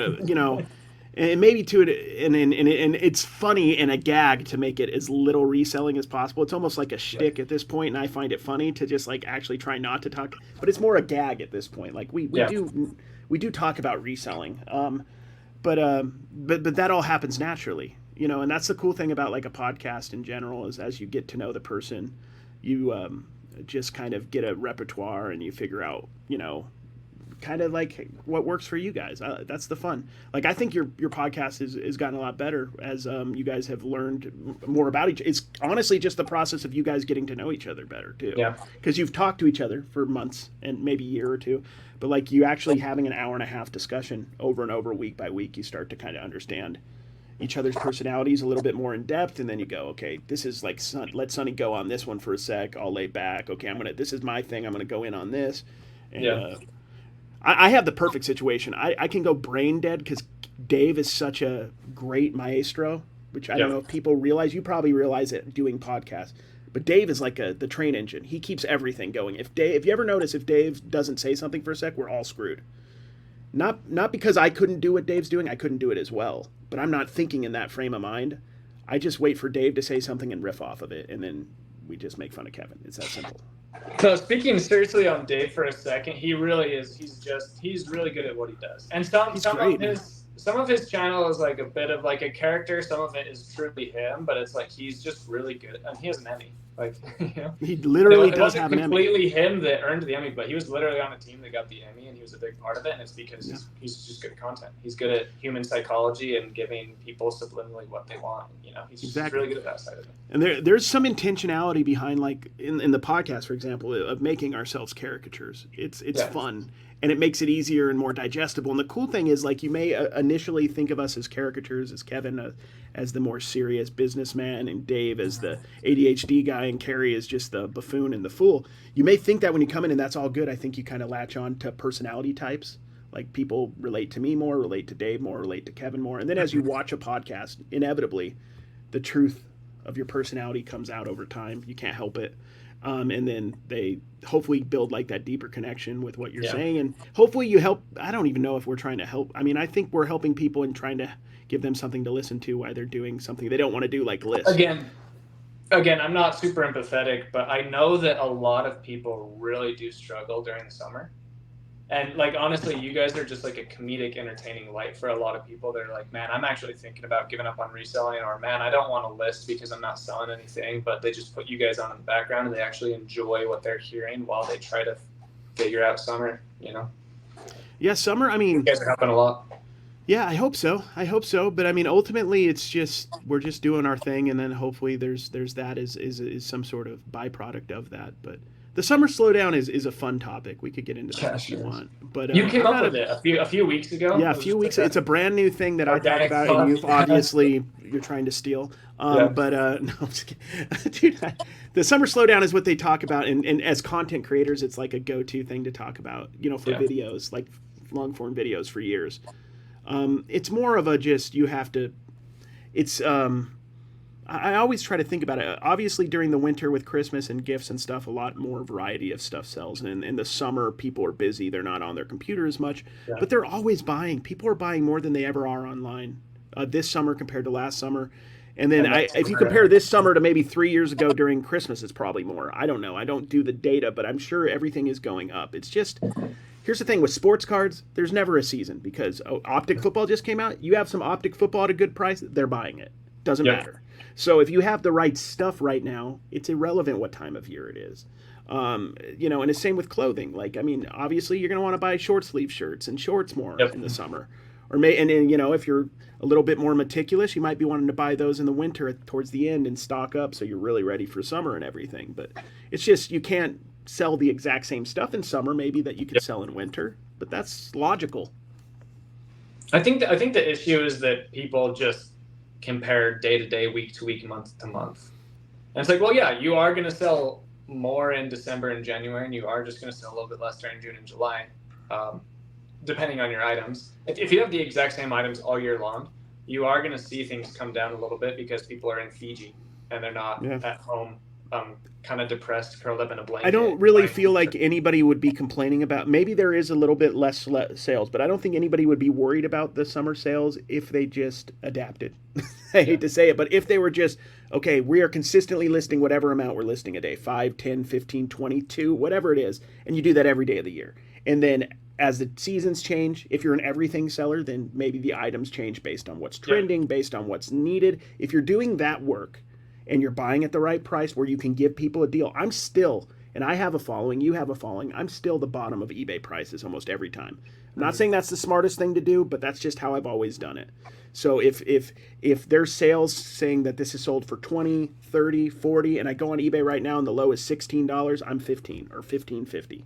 and maybe to it, and it's funny and a gag to make it as little reselling as possible. It's almost like a Yeah. shtick at this point, and I find it funny to just like actually try not to talk, but it's more a gag at this point. Like Yeah. we do talk about reselling, but that all happens naturally, and that's the cool thing about like a podcast in general is as you get to know the person, you just kind of get a repertoire and you figure out, kind of like what works for you guys. That's the fun. Like I think your podcast has gotten a lot better as you guys have learned more about each. It's honestly just the process of you guys getting to know each other better too, Yeah. because you've talked to each other for months and maybe a year or two, but like you actually having an hour and a half discussion over and over week by week, you start to kind of understand each other's personalities a little bit more in depth, and then you go, okay, this is like let Sonny go on this one for a sec. I'll lay back. Okay, this is my thing. I'm gonna go in on this, and Yeah. I have the perfect situation. I can go brain dead because Dave is such a great maestro, which I don't Yeah. know if people realize. You probably realize it doing podcasts, but Dave is like the train engine. He keeps everything going. If you ever notice, if Dave doesn't say something for a sec, we're all screwed. Not because I couldn't do what Dave's doing. I couldn't do it as well, but I'm not thinking in that frame of mind. I just wait for Dave to say something and riff off of it, and then we just make fun of Kevin. It's that simple. So speaking seriously on Dave for a second, he really is. He's really good at what he does. And some He's some great, of man. his channel is like a bit of like a character. Some of it is truly him, but it's like he's just really good. And he has an Emmy. Like He literally it does wasn't have an Emmy. completely him that earned the Emmy, but he was literally on a team that got the Emmy, and he was a big part of it. And it's because Yeah. he's just good at content. He's good at human psychology and giving people subliminally what they want. He's Exactly. really good at that side of it. And there's some intentionality behind, like in the podcast, for example, of making ourselves caricatures. It's Yeah. fun, and it makes it easier and more digestible. And the cool thing is, like, you may initially think of us as caricatures, as Kevin as the more serious businessman, and Dave as the ADHD guy, and Carrie as just the buffoon and the fool. You may think that when you come in, and that's all good. I think you kind of latch on to personality types. Like people relate to me more, relate to Dave more, relate to Kevin more. And then as you watch a podcast, inevitably, the truth of your personality comes out over time. You can't help it. And then they hopefully build like that deeper connection with what you're Yeah. saying. And hopefully you help. I don't even know if we're trying to help. I mean, I think we're helping people and trying to give them something to listen to while they're doing something they don't want to do, like lists. Again, I'm not super empathetic, but I know that a lot of people really do struggle during the summer. And like honestly, you guys are just like a comedic, entertaining light for a lot of people. They're like, man, I'm actually thinking about giving up on reselling, or man, I don't want to list because I'm not selling anything. But they just put you guys on in the background, and they actually enjoy what they're hearing while they try to figure out summer. Yeah, summer. I You mean, guys are helping a lot. yeah, I hope so. I hope so. But I mean, ultimately, it's just we're just doing our thing, and then hopefully there's that is some sort of byproduct of that. But the summer slowdown is a fun topic. We could get into that Yeah, if you sure. want. But You came I'm up not with it a few weeks ago. yeah, a It was few weeks. like It's a brand new thing that I thought organic about, and fun. you've obviously you're trying to steal. Yeah. But no, I'm just kidding. Dude, the summer slowdown is what they talk about, and as content creators, it's like a go-to thing to talk about. For Yeah. videos, like long-form videos for years. It's more of a just you have to. It's I always try to think about it. Obviously, during the winter with Christmas and gifts and stuff, a lot more variety of stuff sells. And in the summer, people are busy; they're not on their computer as much, Yeah. but they're always buying. People are buying more than they ever are online this summer compared to last summer. And then if you compare this summer to maybe 3 years ago during Christmas, it's probably more. I don't know. I don't do the data, but I'm sure everything is going up. It's just here's the thing with sports cards, there's never a season because Optic football just came out. You have some Optic football at a good price, they're buying it. Doesn't Yep. matter. So if you have the right stuff right now, it's irrelevant what time of year it is. And the same with clothing. Like, I mean, obviously you're going to want to buy short sleeve shirts and shorts more Yep. in the summer. And if you're a little bit more meticulous, you might be wanting to buy those in the winter towards the end and stock up so you're really ready for summer and everything. But it's just you can't sell the exact same stuff in summer maybe that you could sell in winter, but that's logical. I think the issue is that people just compare day to day, week to week, month to month. And it's like, well, yeah, you are going to sell more in December and January, and you are just going to sell a little bit less during June and July, depending on your items. If you have the exact same items all year long, you are going to see things come down a little bit because people are in Fiji and they're not Yeah. at home kind of depressed, curled up in a I don't blanket. really feel like anybody would be complaining about. Maybe there is a little bit less sales, but I don't think anybody would be worried about the summer sales if they just adapted. I Yeah, hate to say it, but if they were just okay, we are consistently listing whatever amount we're listing a day, 5, 10, 15, 22, whatever it is, and you do that every day of the year. And then as the seasons change, if you're an everything seller, then maybe the items change based on what's yeah, trending, based on what's needed. If you're doing that work and you're buying at the right price where you can give people a deal, I'm still, and I have a following, you have a following, I'm still the bottom of eBay prices almost every time. I'm not mhm, saying that's the smartest thing to do, but that's just how I've always done it. So if there's sales saying that this is sold for 20, 30, 40, and I go on eBay right now and the low is $16, I'm 15 or 15.50.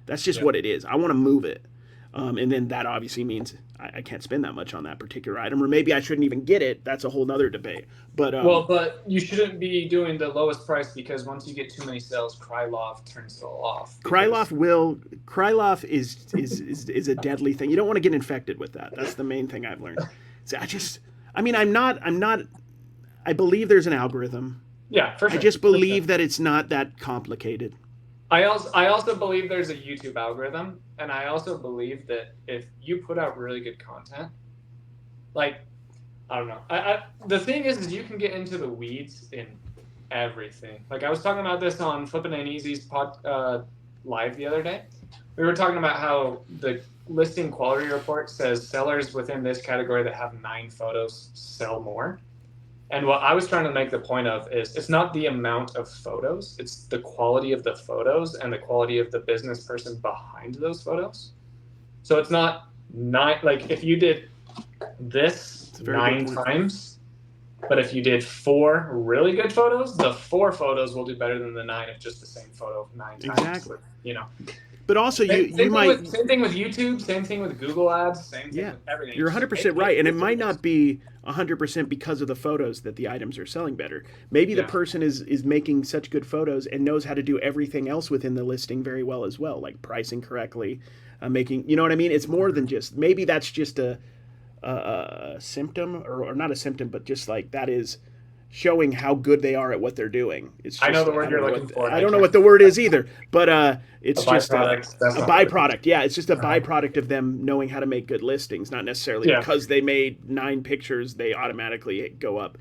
That's just yeah. what it is. I want to move it. And then that obviously means I can't spend that much on that particular item, or maybe I shouldn't even get it. That's a whole nother debate. But Well, but you shouldn't be doing the lowest price because once you get too many sales, Krylov turns it all off. Because Krylov is a deadly thing. You don't want to get infected with that. That's the main thing I've learned. So I mean, I'm not. I believe there's an algorithm. yeah, for I sure, just for sure. believe that it's not that complicated. I also believe there's a YouTube algorithm, and I also believe that if you put out really good content, like I don't know, the thing is you can get into the weeds in everything. Like I was talking about this on Flippin' Ain't Easy's live the other day. We were talking about how the listing quality report says sellers within this category that have 9 photos sell more. And what I was trying to make the point of is it's not the amount of photos, it's the quality of the photos and the quality of the business person behind those photos. So it's not nine, like if you did this It's a very good nine point. times, but if you did 4 really good photos, the 4 photos will do better than the 9 of just the same photo 9 times. Exactly. You know, But also, same, you same thing might, with same thing with YouTube, same thing with Google Ads, same thing yeah, with everything. you're It's just 100% make right, and it YouTube might list. not be 100% because of the photos that the items are selling better. Maybe the Yeah, person is making such good photos and knows how to do everything else within the listing very well as well, like pricing correctly, making, you know what I mean. It's more than just, maybe that's just a symptom, or not a symptom, but just like that is showing how good they are at what they're doing. It's I know just the word you're looking for, and I I don't know can't. what the word is either, but A it's just byproduct. That's a not the word. byproduct. Yeah, it's just a Uh-huh. byproduct of them knowing how to make good listings, not necessarily Yeah. because they made 9 pictures they automatically go up.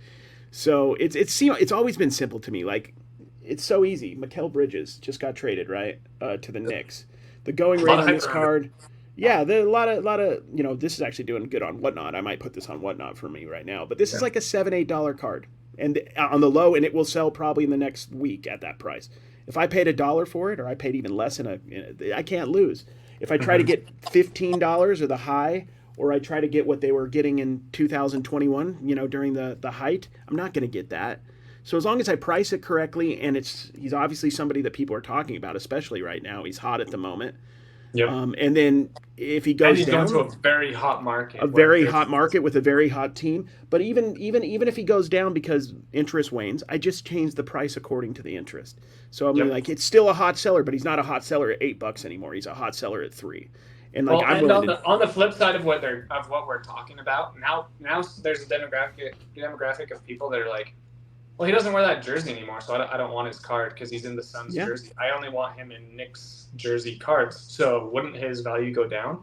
So it's always been simple to me. Like it's so easy. Mikal Bridges just got traded right to the Knicks. The going A lot rate of on hype this around it. card, yeah, there are a lot of this is actually doing good on Whatnot. I might put this on Whatnot for me right now, but this is Yeah. like a $7-8 card, and on the low, and it will sell probably in the next week at that price. If I paid $1 for it, or I paid even less I can't lose. If I try to Mm-hmm. get $15 or the high, or I try to get what they were getting in 2021, during the height, I'm not going to get that. So as long as I price it correctly, and he's obviously somebody that people are talking about, especially right now. He's hot at the moment. Yep. And then if he And goes he's going to a down, very hot a market where very there's hot market with a very hot team. But even if he goes down because interest wanes, I just change the price according to the interest. So I mean, yep. like it's still a hot seller, but he's not a hot seller at $8 anymore. He's a hot seller at 3. And like Well, I'm and willing on to, the flip side of what we're talking about now there's a demographic of people that are like, well, he doesn't wear that jersey anymore, so I don't want his card because he's in the Suns yeah. jersey. I only want him in Knicks jersey cards. So wouldn't his value go down?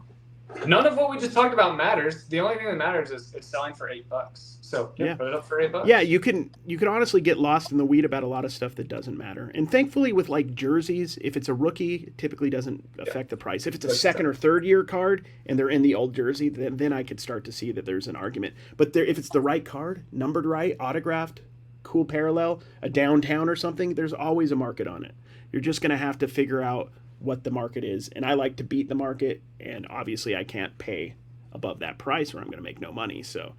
None of what we just talked about matters. The only thing that matters is it's selling for $8. So yeah, Yeah. put it up for $8. Yeah, you can honestly get lost in the weed about a lot of stuff that doesn't matter. And thankfully with like jerseys, if it's a rookie, it typically doesn't Yeah, affect the price. If it's a that's second or third year card and they're in the old jersey, then I could start to see that there's an argument. But if it's the right card, numbered right, autographed, cool parallel, a downtown or something, there's always a market on it. You're just going to have to figure out what the market is. And I like to beat the market, and obviously I can't pay above that price or I'm going to make no money. So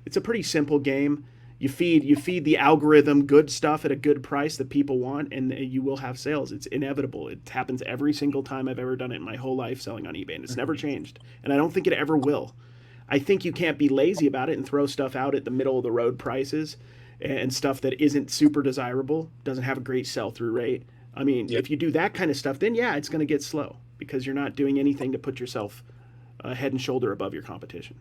it's a pretty simple game. You feed the algorithm good stuff at a good price that people want, and you will have sales. It's inevitable. It happens every single time I've ever done it in my whole life selling on eBay, and it's never changed. And I don't think it ever will. I think you can't be lazy about it and throw stuff out at the middle of the road prices and stuff that isn't super desirable, doesn't have a great sell through rate. I mean, yeah. if you do that kind of stuff, then yeah, it's going to get slow because you're not doing anything to put yourself head and shoulder above your competition.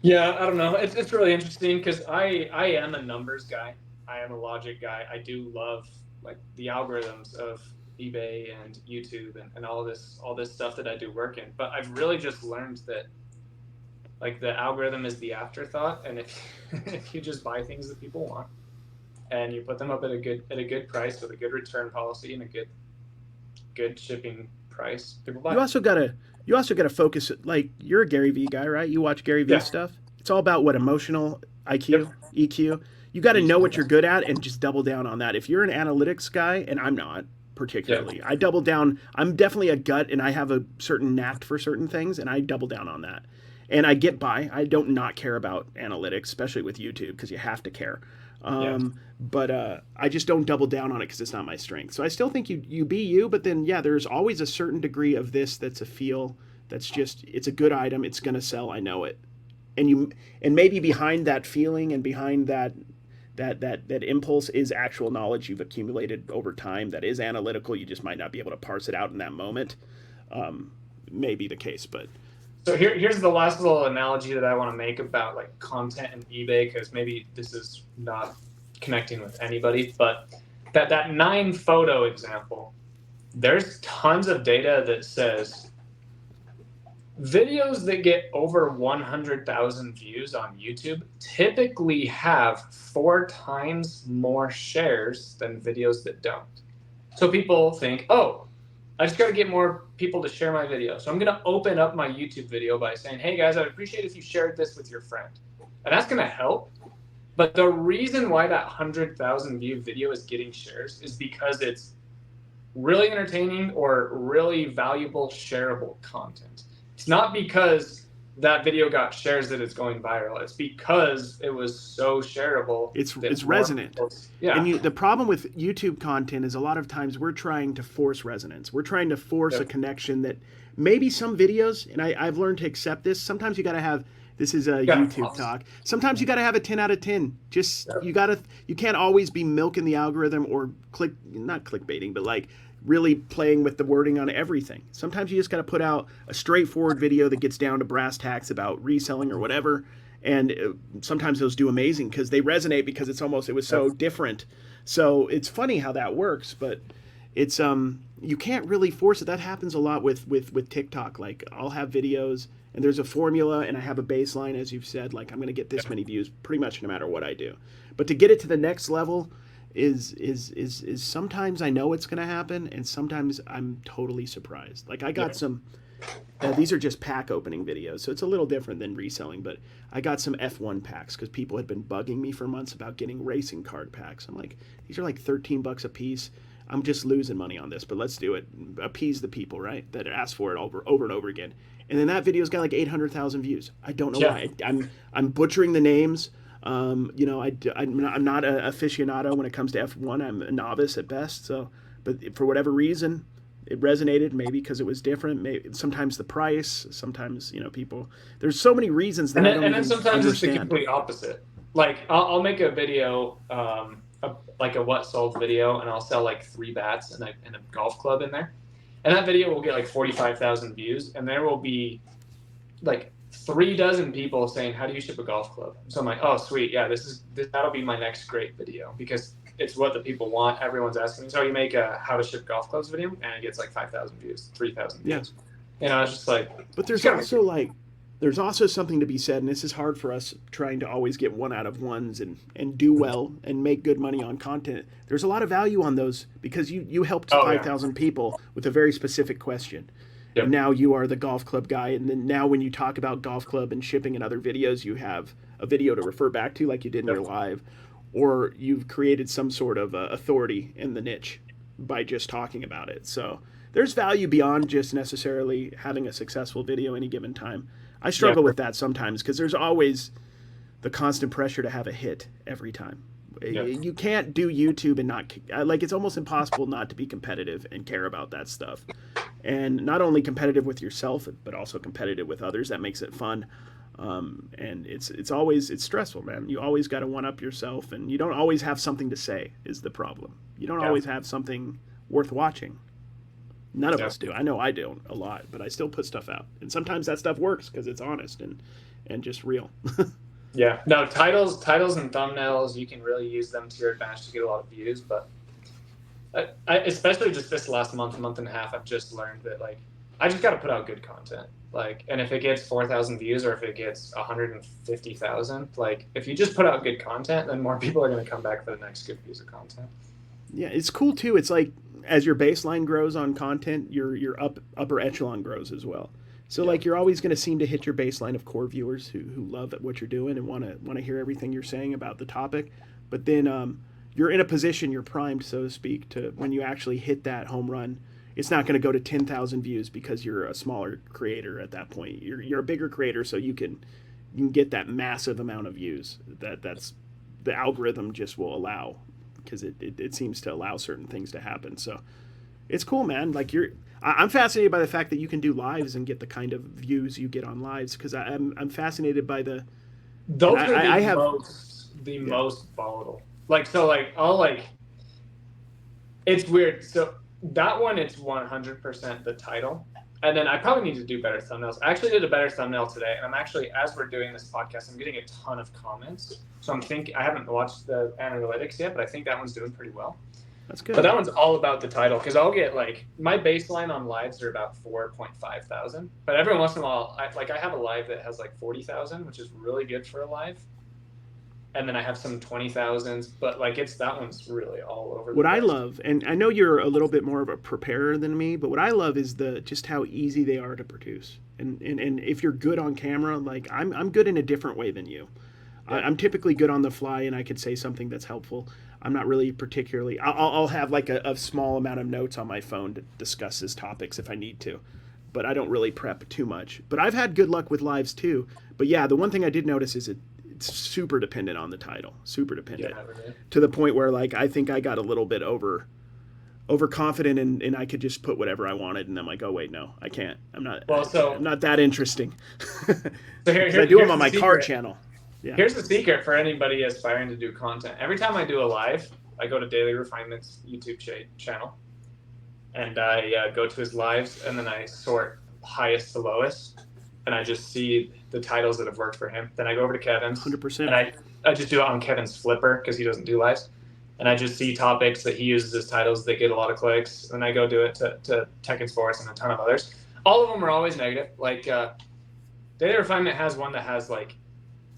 Yeah, I don't know. It's really interesting because I am a numbers guy. I am a logic guy. I do love like the algorithms of eBay and YouTube and all this stuff that I do work in. But I've really just learned that like the algorithm is the afterthought, and if if you just buy things that people want and you put them up at a good price with a good return policy and a good shipping price, people buy You it. also gotta focus. Like you're a Gary Vee guy, right? You watch Gary Vee Yeah. stuff. It's all about what emotional Yep. IQ, EQ. You got to Me know too. what you're good at and just double down on that. If you're an analytics guy, and I'm not Yep. particularly, I double down. I'm definitely a gut, and I have a certain knack for certain things, and I double down on that. And I get by. I don't not care about analytics, especially with YouTube, because you have to care. Yeah. But I just don't double down on it because it's not my strength. So I still think you be you, but then yeah, there's always a certain degree of this that's a feel that's just it's a good item. It's gonna sell. I know it. And maybe behind that feeling and behind that impulse is actual knowledge you've accumulated over time that is analytical. You just might not be able to parse it out in that moment. May be the case, but So here's the last little analogy that I want to make about like content and eBay, because maybe this is not connecting with anybody, but that 9 photo example, there's tons of data that says videos that get over 100,000 views on YouTube typically have 4 times more shares than videos that don't. So people think, oh, I just got to get more people to share my video. So I'm going to open up my YouTube video by saying, hey guys, I'd appreciate if you shared this with your friend. And that's going to help. But the reason why that 100,000 view video is getting shares is because it's really entertaining or really valuable shareable content. It's not because that video got shares that it's going viral. It's because it was so shareable that it's more resonant. people, yeah. And the problem with YouTube content is a lot of times we're trying to force resonance. We're trying to force a Yep. connection that maybe some videos, and I've learned to accept this. Sometimes you got to have this is a Yeah. YouTube talk. Sometimes you got to have a 10 out of 10. Just Yep. you can't always be milking the algorithm or not clickbaiting, but like really playing with the wording on everything. Sometimes you just got to put out a straightforward video that gets down to brass tacks about reselling or whatever. And sometimes those do amazing because they resonate because it was so Yep. different. So it's funny how that works, but it's you can't really force it. That happens a lot with TikTok. Like I'll have videos and there's a formula and I have a baseline, as you've said, like I'm going to get this Yep. many views pretty much no matter what I do. But to get it to the next level is sometimes I know it's going to happen and sometimes I'm totally surprised. Like I got Yep. some these are just pack opening videos, so it's a little different than reselling. But I got some F1 packs because people had been bugging me for months about getting racing card packs. I'm like, these are like $13 a piece. I'm just losing money on this, but let's do it. Appease the people, right? That ask for it over and over again. And then that video's got like 800,000 views. I don't know Yeah. why. I'm butchering the names. I'm not an aficionado when it comes to F1. I'm a novice at best. So, but for whatever reason, it resonated. Maybe because it was different. Maybe sometimes the price. Sometimes people. There's so many reasons that I don't And then even sometimes it's the understand. complete opposite. Like I'll make a video, like a what sold video, and I'll sell like 3 bats and a golf club in there, and that video will get like 45,000 views, and there will be like 3 dozen people saying, "How do you ship a golf club?" So I'm like, "Oh, sweet, yeah, that'll be my next great video because it's what the people want. Everyone's asking me." So you make a how to ship golf clubs video, and it gets like 5,000 views, 3,000 Yeah. views. It's just like, But you gotta make it. there's also something to be said, and this is hard for us trying to always get one out of ones and do well and make good money on content. There's a lot of value on those because you helped Oh yeah, 5,000 people with a very specific question. And yep, now you are the golf club guy. And then now when you talk about golf club and shipping and other videos, you have a video to refer back to like you did in your yep, live, or you've created some sort of authority in the niche by just talking about it. So there's value beyond just necessarily having a successful video any given time. I yeah, struggle with that sometimes because there's always the constant pressure to have a hit every time. yep. You can't do YouTube and not like it's almost impossible not to be competitive and care about that stuff. And not only competitive with yourself, but also competitive with others. That makes it fun. And it's stressful, man. You always got to one up yourself, and you don't always have something to say. Is the problem? You don't Yeah. always have something worth watching. None of Yeah. us do. I know I don't a lot, but I still put stuff out, and sometimes that stuff works because it's honest and just real. Yeah. No, titles and thumbnails, you can really use them to your advantage to get a lot of views. But especially just this last month and a half, I've just learned that like I just got to put out good content. Like, and if it gets 4,000 views or if it gets 150,000, like if you just put out good content, then more people are going to come back for the next good piece of content. Yeah, it's cool too. It's like as your baseline grows on content, your upper echelon grows as well. So Yeah. like you're always going to seem to hit your baseline of core viewers who love what you're doing and want to hear everything you're saying about the topic. But then you're in a position, you're primed, so to speak, to when you actually hit that home run. It's not going to go to 10,000 views because you're a smaller creator at that point. You're a bigger creator, so you can get that massive amount of views that's the algorithm just will allow because it seems to allow certain things to happen. So it's cool, man. Like I'm fascinated by the fact that you can do lives and get the kind of views you get on lives because I'm fascinated by the. Those are I the have yeah. most volatile. Like so, like I'll like. It's weird. So that one, it's 100% the title, and then I probably need to do better thumbnails. I actually did a better thumbnail today, and I'm actually as we're doing this podcast, I'm getting a ton of comments. So I haven't watched the analytics yet, but I think that one's doing pretty well. That's good. But that one's all about the title because I'll get like my baseline on lives are about 4.5 thousand, but every once in a while, I have a live that has like 40,000, which is really good for a live. And then I have some 20,000s, but like that one's really all over. What I love, and I know you're a little bit more of a preparer than me, but what I love is just how easy they are to produce. And if you're good on camera, like I'm good in a different way than you. Yeah. I'm typically good on the fly, and I could say something that's helpful. I'm not really particularly. I'll have like a small amount of notes on my phone to discuss his topics if I need to, but I don't really prep too much. But I've had good luck with lives too. But yeah, the one thing I did notice is it's super dependent on the title, super dependent, to the point where like I think I got a little bit overconfident and I could just put whatever I wanted, and I'm like, oh wait, no, I can't. I'm not that interesting. So I do them on my car channel. Yeah. Here's the secret for anybody aspiring to do content. Every time I do a live, I go to Daily Refinement's YouTube channel, and I go to his lives, and then I sort highest to lowest, and I just see the titles that have worked for him. Then I go over to Kevin's, 100%, and I just do it on Kevin's Flipper because he doesn't do lives, and I just see topics that he uses as titles that get a lot of clicks, and I go do it to Tech and Sports and a ton of others. All of them are always negative. Like Daily Refinement has one that has like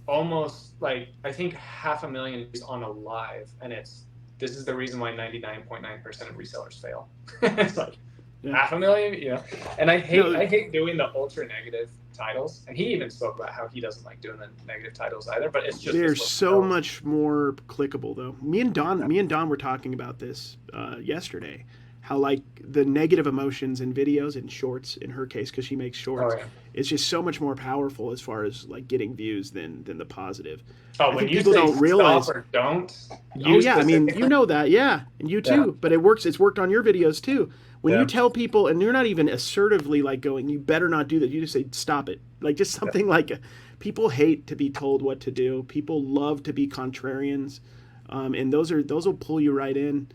almost like I think 500,000 views on a live, and this is the reason why 99.9% of resellers fail. It's like 500,000, you know. And I hate doing the ultra negative titles. And he even spoke about how he doesn't like doing the negative titles either. But it's just they're so much more clickable though. Me and Don were talking about this yesterday. How like the negative emotions in videos and shorts, in her case, because she makes shorts, it's just so much more powerful as far as like getting views than the positive. Oh, when you people don't realize or don't. Oh yeah, I mean you know that, yeah, and you too. Yeah. But it works. It's worked on your videos too. When you tell people, and you're not even assertively like going, you better not do that. You just say stop it, like just something like. People hate to be told what to do. People love to be contrarians, and those will pull you right in.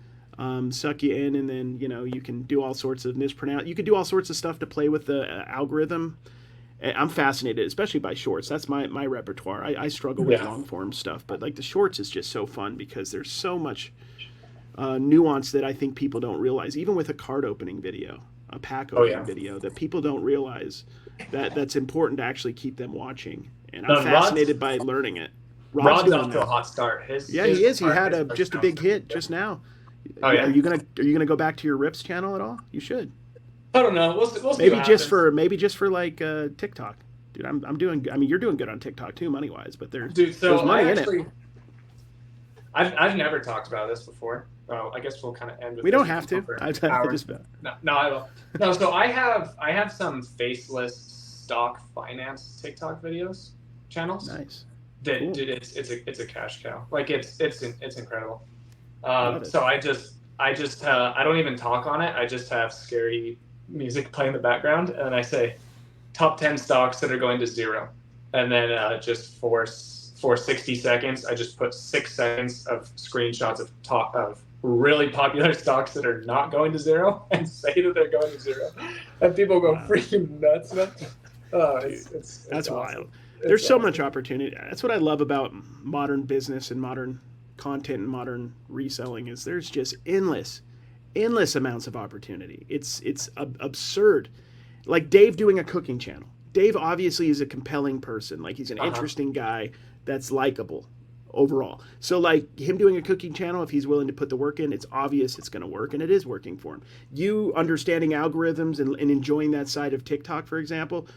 Suck you in, and then you can do all sorts of mispronounce. You can do all sorts of stuff to play with the algorithm. I'm fascinated, especially by shorts. That's my repertoire. I struggle with long form stuff, but like the shorts is just so fun because there's so much nuance that I think people don't realize. Even with a card opening video, a pack opening video, that people don't realize that's important to actually keep them watching. And I'm fascinated by learning it. Rod's off to a hot start. He is. He had just a big hit just now. Oh yeah. Are you gonna go back to your Rips channel at all? You should. I don't know. We'll see. Maybe just for like TikTok, dude. I'm doing. I mean, you're doing good on TikTok too, money wise. But there's money in it. I've never talked about this before. I guess we'll kind of end with. We don't have to. No, I will. No, so I have some faceless stock finance TikTok videos channels. Nice. Dude, it's a cash cow. Like it's incredible. So I don't even talk on it. I just have scary music play in the background, and I say top 10 stocks that are going to zero, and then just for 60 seconds, I just put 6 seconds of screenshots of really popular stocks that are not going to zero, and say that they're going to zero, and people go freaking nuts. Oh, it's that's awesome. wild. There's It's so awesome. much opportunity. That's what I love about modern business and modern content and modern reselling is there's just endless amounts of opportunity. It's absurd. Like Dave doing a cooking channel. Dave obviously is a compelling person. Like he's an Uh-huh. interesting guy that's likable overall. So like him doing a cooking channel, if he's willing to put the work in, it's obvious it's going to work, and it is working for him. You understanding algorithms and enjoying that side of TikTok, for example.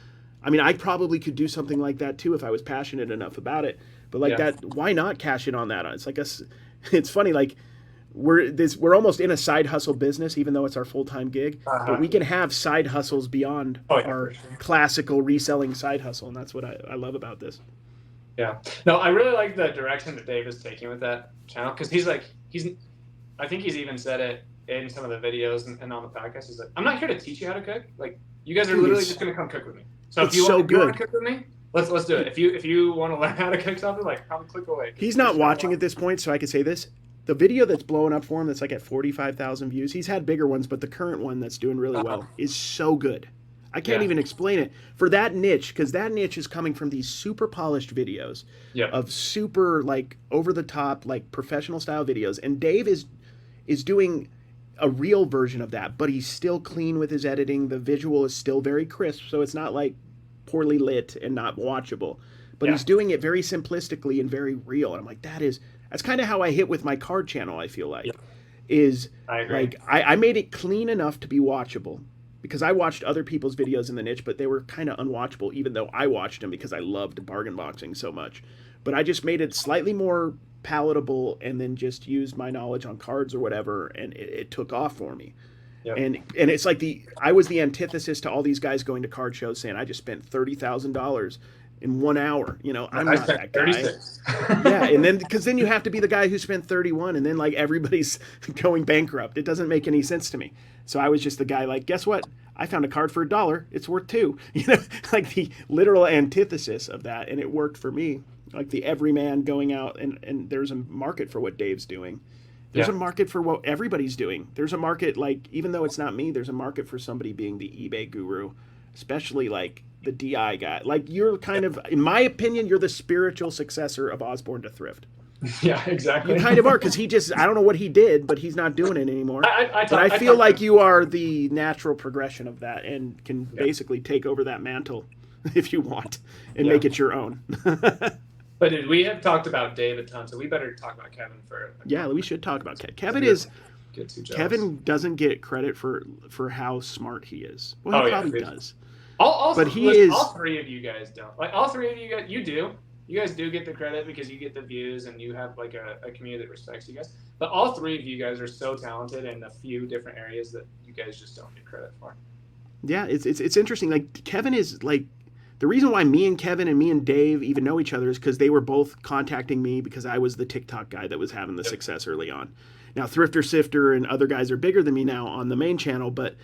I mean, I probably could do something like that too if I was passionate enough about it. But like Yeah. that, why not cash in on that? It's like us. It's funny. Like we're almost in a side hustle business, even though it's our full time gig. But Uh-huh. we can have side hustles beyond Oh yeah, for our sure. classical reselling side hustle, and that's what I love about this. Yeah. No, I really like the direction that Dave is taking with that channel because he's I think he's even said it in some of the videos and on the podcast. He's like, I'm not here to teach you how to cook. Like, you guys are Dude, literally just gonna come cook with me. So it's so if you want to good. cook with me, let's do it. If you want to learn how to cook something, like come click away. He's For not sure. watching at this point, so I can say this. The video that's blowing up for him, that's like at 45,000 views. He's had bigger ones, but the current one that's doing really Uh-huh. well is so good. I can't Yeah. even explain it for that niche because that niche is coming from these super polished videos Yep. of super like over the top like professional style videos, and Dave is doing a real version of that, but he's still clean with his editing. The visual is still very crisp, so it's not like poorly lit and not watchable. But Yeah. he's doing it very simplistically and very real. And I'm like, that's kind of how I hit with my card channel, I feel like. Yep. Is I agree. like I made it clean enough to be watchable because I watched other people's videos in the niche, but they were kind of unwatchable, even though I watched them because I loved bargain boxing so much. But I just made it slightly more palatable and then just used my knowledge on cards or whatever, and it took off for me. Yep. And it's like I was the antithesis to all these guys going to card shows saying I just spent $30,000 in 1 hour. You know, I'm I not spent that guy. 36. Yeah, and then because then you have to be the guy who spent 31, and then like everybody's going bankrupt. It doesn't make any sense to me. So I was just the guy like, guess what? I found a card for $1. It's worth two. You know, like the literal antithesis of that, and it worked for me. Like the everyman going out, and there's a market for what Dave's doing. There's Yeah. a market for what everybody's doing. There's a market, like, even though it's not me, there's a market for somebody being the eBay guru, especially like the DI guy. Like, you're kind of, in my opinion, you're the spiritual successor of Osborne to Thrift. Yeah, You exactly. kind of are, because he just, I don't know what he did, but he's not doing it anymore. But I I feel talk to like him. you are the natural progression of that and can Yeah. basically take over that mantle if you want and Yeah. make it your own. But dude, we have talked about Dave a ton, so we better talk about Kevin for a Yeah, we moment. should talk about Kevin. Kevin We is get too jealous. Kevin doesn't get credit for how smart he is. Well, he Oh yeah, probably dude. does, All but he listen, is. all three of you guys don't. Like all three of you guys, you do. You guys do get the credit because you get the views and you have like a community that respects you guys. But all three of you guys are so talented in a few different areas that you guys just don't get credit for. Yeah, it's interesting. Like Kevin is like the reason why me and Kevin and me and Dave even know each other is because they were both contacting me because I was the TikTok guy that was having the Yep. success early on. Now Thrifter Sifter and other guys are bigger than me now on the main channel, but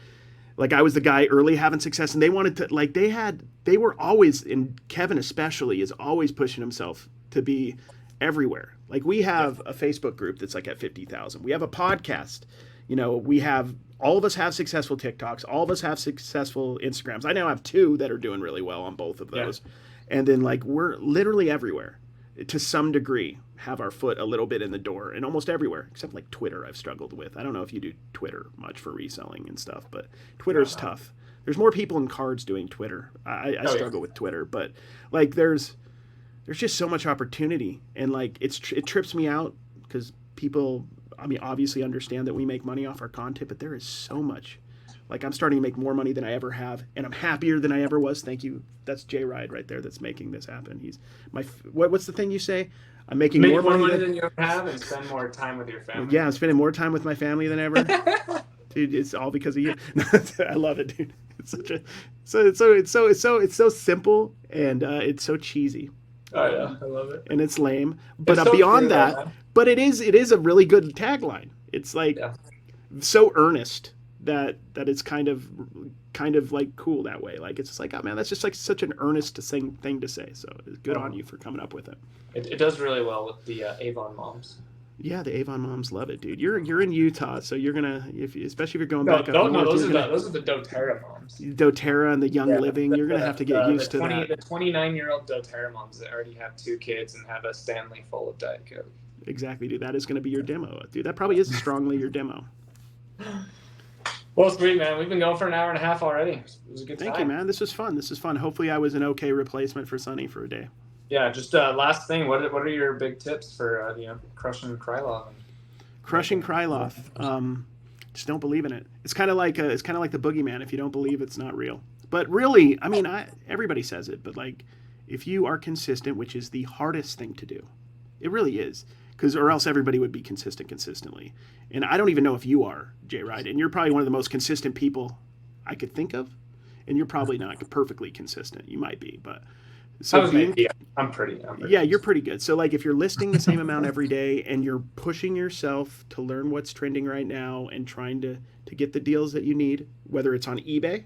like I was the guy early having success, and they wanted to like they were always, and Kevin especially is always pushing himself to be everywhere. Like we have a Facebook group that's like at 50,000. We have a podcast. You know, we have all of us have successful TikToks. All of us have successful Instagrams. I now have two that are doing really well on both of Yeah. those. And then like we're literally everywhere to some degree have our foot a little bit in the door and almost everywhere except like Twitter I've struggled with. I don't know if you do Twitter much for reselling and stuff, but Twitter's Uh-huh. tough. There's more people in cards doing Twitter. I Oh, yeah. struggle with Twitter, but like there's just so much opportunity, and like it trips me out because people, I mean, obviously understand that we make money off our content, but there is so much. Like I'm starting to make more money than I ever have, and I'm happier than I ever was. Thank you. That's Jay Ride right there. That's making this happen. He's my what's the thing you say? I'm making Make more money than you ever have and spend more time with your family. yeah, I'm spending more time with my family than ever. Dude, it's all because of you. I love it, dude. It's such a it's so simple and it's so cheesy. Oh yeah, I love it. And it's lame. But It's so beyond true, though, that, man. but it is a really good tagline. It's like Yeah. so earnest that it's kind of like cool that way. Like it's just like, oh man, that's just like such an earnest thing to say. So good on you for coming up with it. It does really well with the Avon moms. Yeah, the Avon moms love it, dude. You're in Utah, so you're gonna especially if you're going No, back up north, those you're are gonna the DoTerra moms. DoTerra and the Young Yeah, Living. You're gonna have to get used to that. the 29-year-old DoTerra moms that already have 2 kids and have a Stanley full of Diet Coke. Exactly, dude. That is going to be your demo, dude. That probably is strongly your demo. Well, sweet, man. We've been going for an hour and a half already. It was a good time. Thank you, man. This was fun. This is fun. Hopefully, I was an okay replacement for Sonny for a day. Yeah, just last thing. What are your big tips for crushing Krylov? Crushing Krylov. Just don't believe in it. It's kind of like the boogeyman. If you don't believe, it's not real. But really, I mean, everybody says it, but like, if you are consistent, which is the hardest thing to do, it really is. Or else everybody would be consistently. And I don't even know if you are, Jay Ride. And you're probably one of the most consistent people I could think of. And you're probably not perfectly consistent. You might be, but I'm pretty. Yeah, you're pretty good. So like if you're listing the same amount every day and you're pushing yourself to learn what's trending right now and trying to get the deals that you need, whether it's on eBay,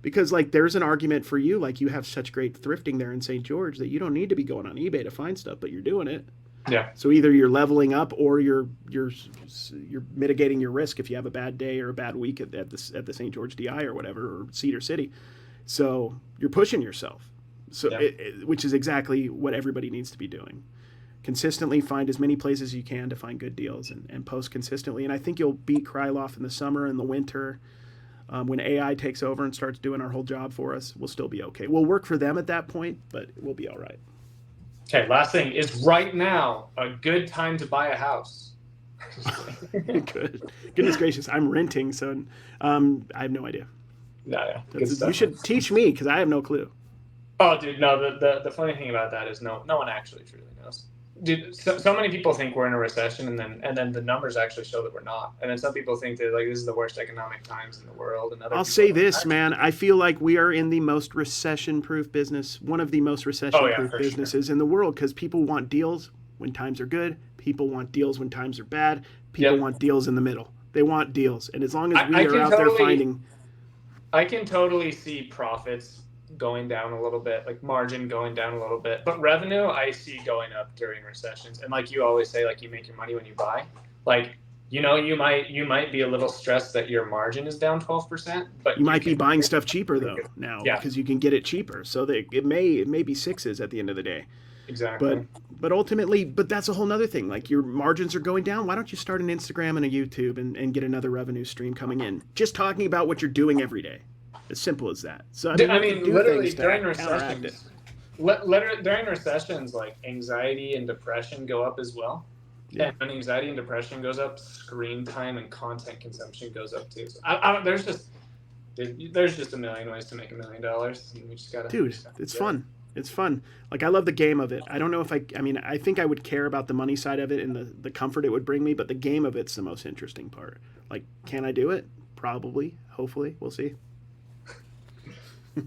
because like there's an argument for you, like you have such great thrifting there in St. George that you don't need to be going on eBay to find stuff, but you're doing it. Yeah. So either you're leveling up or you're mitigating your risk if you have a bad day or a bad week at the St. George DI or whatever, or Cedar City. So you're pushing yourself. So which is exactly what everybody needs to be doing. Consistently find as many places as you can to find good deals and post consistently. And I think you'll beat Krylov in the summer and the winter. When AI takes over and starts doing our whole job for us, we'll still be okay. We'll work for them at that point, but we'll be all right. Okay, last thing. Is right now a good time to buy a house? Good. Goodness gracious. I'm renting, so I have no idea. Yeah. You should teach me because I have no clue. Oh, dude, no. The funny thing about that is no one actually truly knows. Dude, so many people think we're in a recession, and then the numbers actually show that we're not. And then some people think that like this is the worst economic times in the world. And I'll say this, man. I feel like we are in the most recession-proof business, one of the most recession-proof businesses in the world, because people want deals when times are good. People want deals when times are bad. People want deals in the middle. They want deals, and as long as we are out there finding, I can totally see profits going down a little bit, like margin going down a little bit, but revenue I see going up during recessions. And like you always say, like you make your money when you buy. Like you might be a little stressed that your margin is down 12%, but you might be buying stuff cheaper though now because you can get it cheaper. So it may be sixes at the end of the day. Exactly. But ultimately, that's a whole nother thing. Like your margins are going down. Why don't you start an Instagram and a YouTube and get another revenue stream coming in? Just talking about what you're doing every day. As simple as that. So I mean literally during recessions, during recessions, like anxiety and depression go up as well. Yeah. And when anxiety and depression goes up, screen time and content consumption goes up too. So there's just a million ways to make $1 million. And we just gotta. Dude, it's fun. It's fun. Like I love the game of it. I don't know if I think I would care about the money side of it and the comfort it would bring me, but the game of it's the most interesting part. Like, can I do it? Probably. Hopefully. We'll see.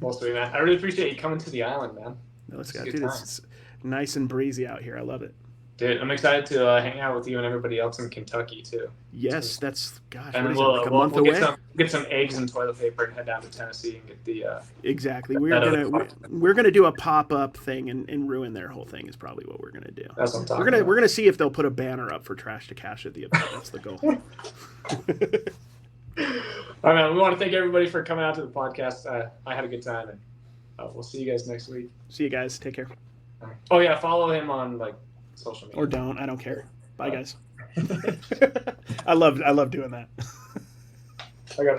Well, sweet, man. I really appreciate you coming to the island, man. No, dude, it's nice and breezy out here. I love it. Dude, I'm excited to hang out with you and everybody else in Kentucky too. Yes, that's and we'll, a month away. Get some eggs and toilet paper and head down to Tennessee and get the. Exactly, we're gonna do a pop-up thing and ruin their whole thing is probably what we're gonna do. That's what I'm talking about. We're gonna see if they'll put a banner up for Trash to Cash at the event. That's the goal. All right, man. We want to thank everybody for coming out to the podcast. I had a good time, and we'll see you guys next week. See you guys. Take care. Oh yeah, follow him on like social media. Or don't. I don't care. Bye, guys. I love doing that. I got